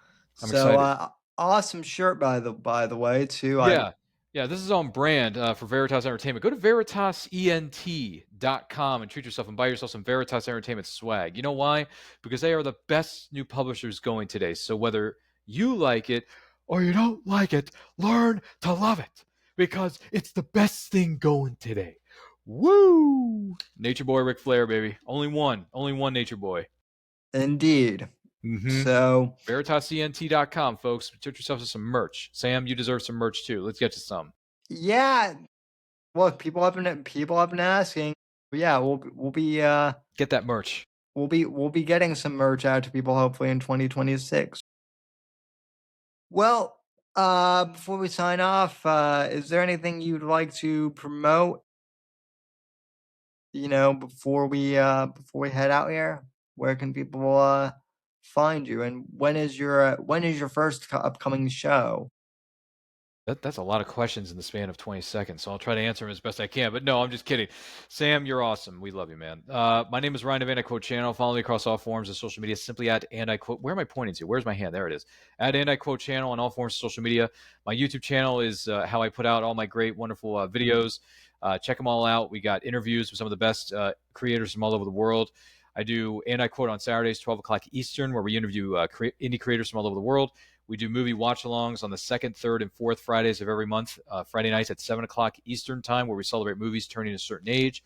I'm So excited. awesome shirt by the way too. I Yeah. Yeah, this is on brand for Veritas Entertainment. Go to veritasent.com and treat yourself and buy yourself some Veritas Entertainment swag. You know why? Because they are the best new publishers going today. So whether you like it or you don't like it, learn to love it because it's the best thing going today. Woo! Nature Boy Ric Flair, baby. Only one Nature Boy. indeed. Mm-hmm. So VeritasENT.com, folks. Treat yourself to some merch. Sam, you deserve some merch too. Let's get to some. yeah, well, people have been asking. But yeah, Get that merch. we'll be getting some merch out to people hopefully in 2026. Well, before we sign off, is there anything you'd like to promote? Before we head out here, where can people find you? And when is your first upcoming show? That's a lot of questions in the span of 20 seconds, so I'll try to answer them as best I can. But no, I'm just kidding. Sam, you're awesome. We love you, man. My name is Ryan of And I Quote Channel. Follow me across all forms of social media simply at And I Quote. Where am I pointing to? Where's my hand? There it is. At And I Quote Channel on all forms of social media. My YouTube channel is how I put out all my great, wonderful videos. Check them all out. We got interviews with some of the best creators from all over the world. I do And I Quote on Saturdays, 12 o'clock Eastern, where we interview indie creators from all over the world. We do movie watch-alongs on the second, third, and fourth Fridays of every month. Friday nights at 7 o'clock Eastern time, where we celebrate movies turning a certain age.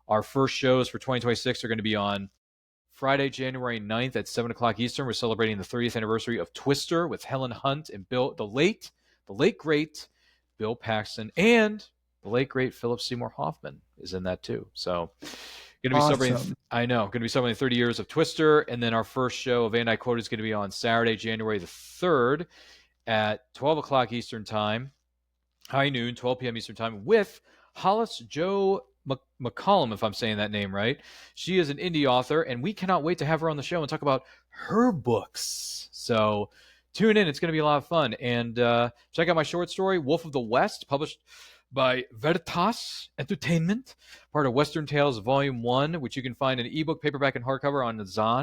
Our first shows for 2026 are going to be on Friday, January 9th at 7 o'clock Eastern. We're celebrating the 30th anniversary of Twister with Helen Hunt and the late, great Bill Paxton, and the late, great Philip Seymour Hoffman is in that too. So going to be celebrating. Awesome. I know, going to be celebrating 30 years of Twister, and then our first show of And I Quote is going to be on Saturday, January the 3rd at 12 o'clock Eastern Time, high noon, 12 p.m. Eastern Time, with Hollis Joe McCollum, if I'm saying that name right. She is an indie author, and we cannot wait to have her on the show and talk about her books. So tune in. It's going to be a lot of fun. And check out my short story, Wolf of the West, published by Veritas Entertainment, part of Western Tales Volume 1, which you can find in ebook, paperback, and hardcover on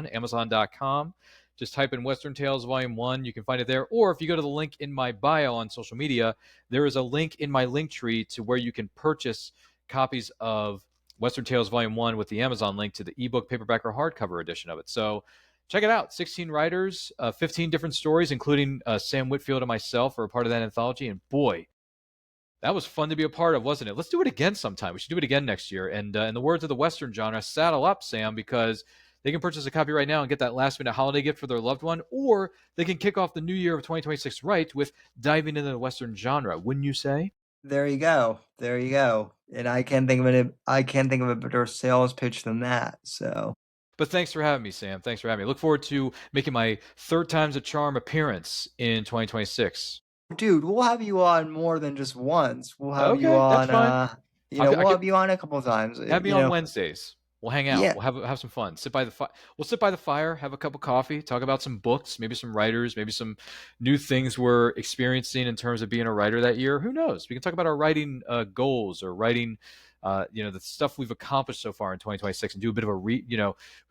Amazon.com. Just type in Western Tales Volume 1. You can find it there. Or if you go to the link in my bio on social media, there is a link in my link tree to where you can purchase copies of Western Tales Volume 1 with the Amazon link to the ebook, paperback, or hardcover edition of it. So check it out. 16 writers, 15 different stories, including Sam Whitfield and myself are a part of that anthology. And boy, that was fun to be a part of, wasn't it? Let's do it again sometime. We should do it again next year. And in the words of the Western genre, saddle up, Sam, because they can purchase a copy right now and get that last-minute holiday gift for their loved one, or they can kick off the new year of 2026 right with diving into the Western genre. Wouldn't you say? There you go. There you go. And I can't think of a better sales pitch than that. So, But thanks for having me, Sam. Thanks for having me. Look forward to making my third time's a charm appearance in 2026. dude, we'll have you on more than just once. We'll have you Okay, that's on fine. we'll have you on a couple of times. Have me on Wednesdays. We'll hang out. Yeah. We'll have some fun. Sit by the fire. We'll sit by the fire, have a cup of coffee, talk about some books, maybe some writers, maybe some new things we're experiencing in terms of being a writer that year. Who knows? We can talk about our writing goals or writing, the stuff we've accomplished so far in 2026, and do a bit of we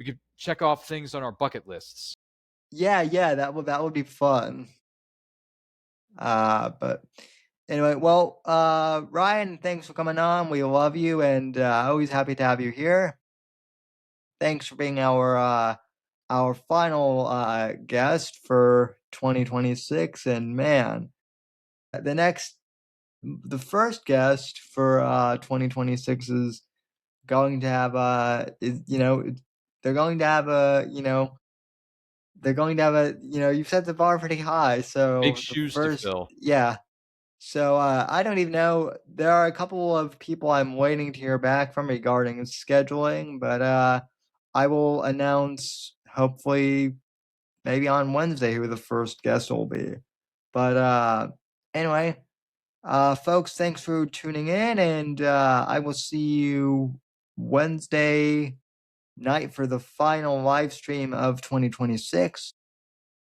could check off things on our bucket lists. Yeah, that would be fun. But anyway, well, Ryan, thanks for coming on. We love you, and always happy to have you here. Thanks for being our our final guest for 2026, and man, the first guest for 2026 is going to have they're going to have you've set the bar pretty high, so Big the shoes to first fill. yeah. So I don't even know. There are a couple of people I'm waiting to hear back from regarding scheduling, but I will announce hopefully maybe on Wednesday who the first guest will be. But anyway, folks, thanks for tuning in, and I will see you Wednesday night for the final live stream of 2026.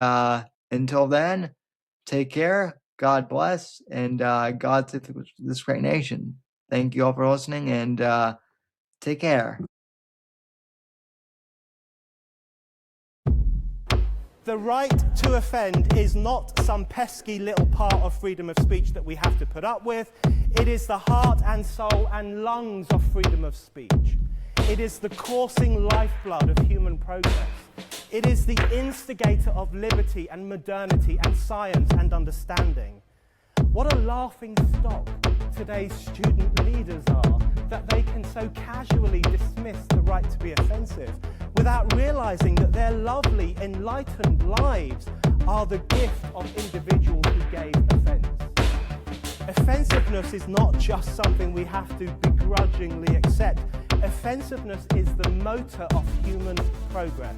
Until then, take care, God bless, and God save this great nation. Thank you all for listening, and take care. The right to offend is not some pesky little part of freedom of speech that we have to put up with. It is the heart and soul and lungs of freedom of speech. It is the coursing lifeblood of human progress. It is the instigator of liberty and modernity and science and understanding. What a laughing stock today's student leaders are, that they can so casually dismiss the right to be offensive without realizing that their lovely, enlightened lives are the gift of individuals who gave offense. Offensiveness is not just something we have to begrudgingly accept. Offensiveness is the motor of human progress.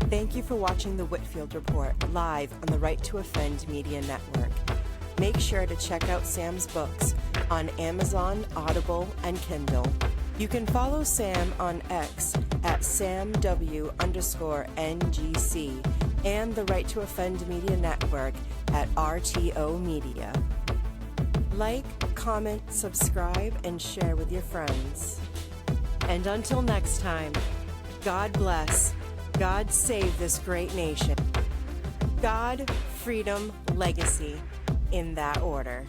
Thank you for watching the Whitfield Report live on the Right to Offend Media Network. Make sure to check out Sam's books on Amazon, Audible, and Kindle. You can follow Sam on X at SamW_NGC and the Right to Offend Media Network at RTO Media. Like, comment, subscribe, and share with your friends. And until next time, God bless, God save this great nation. God, freedom, legacy, in that order.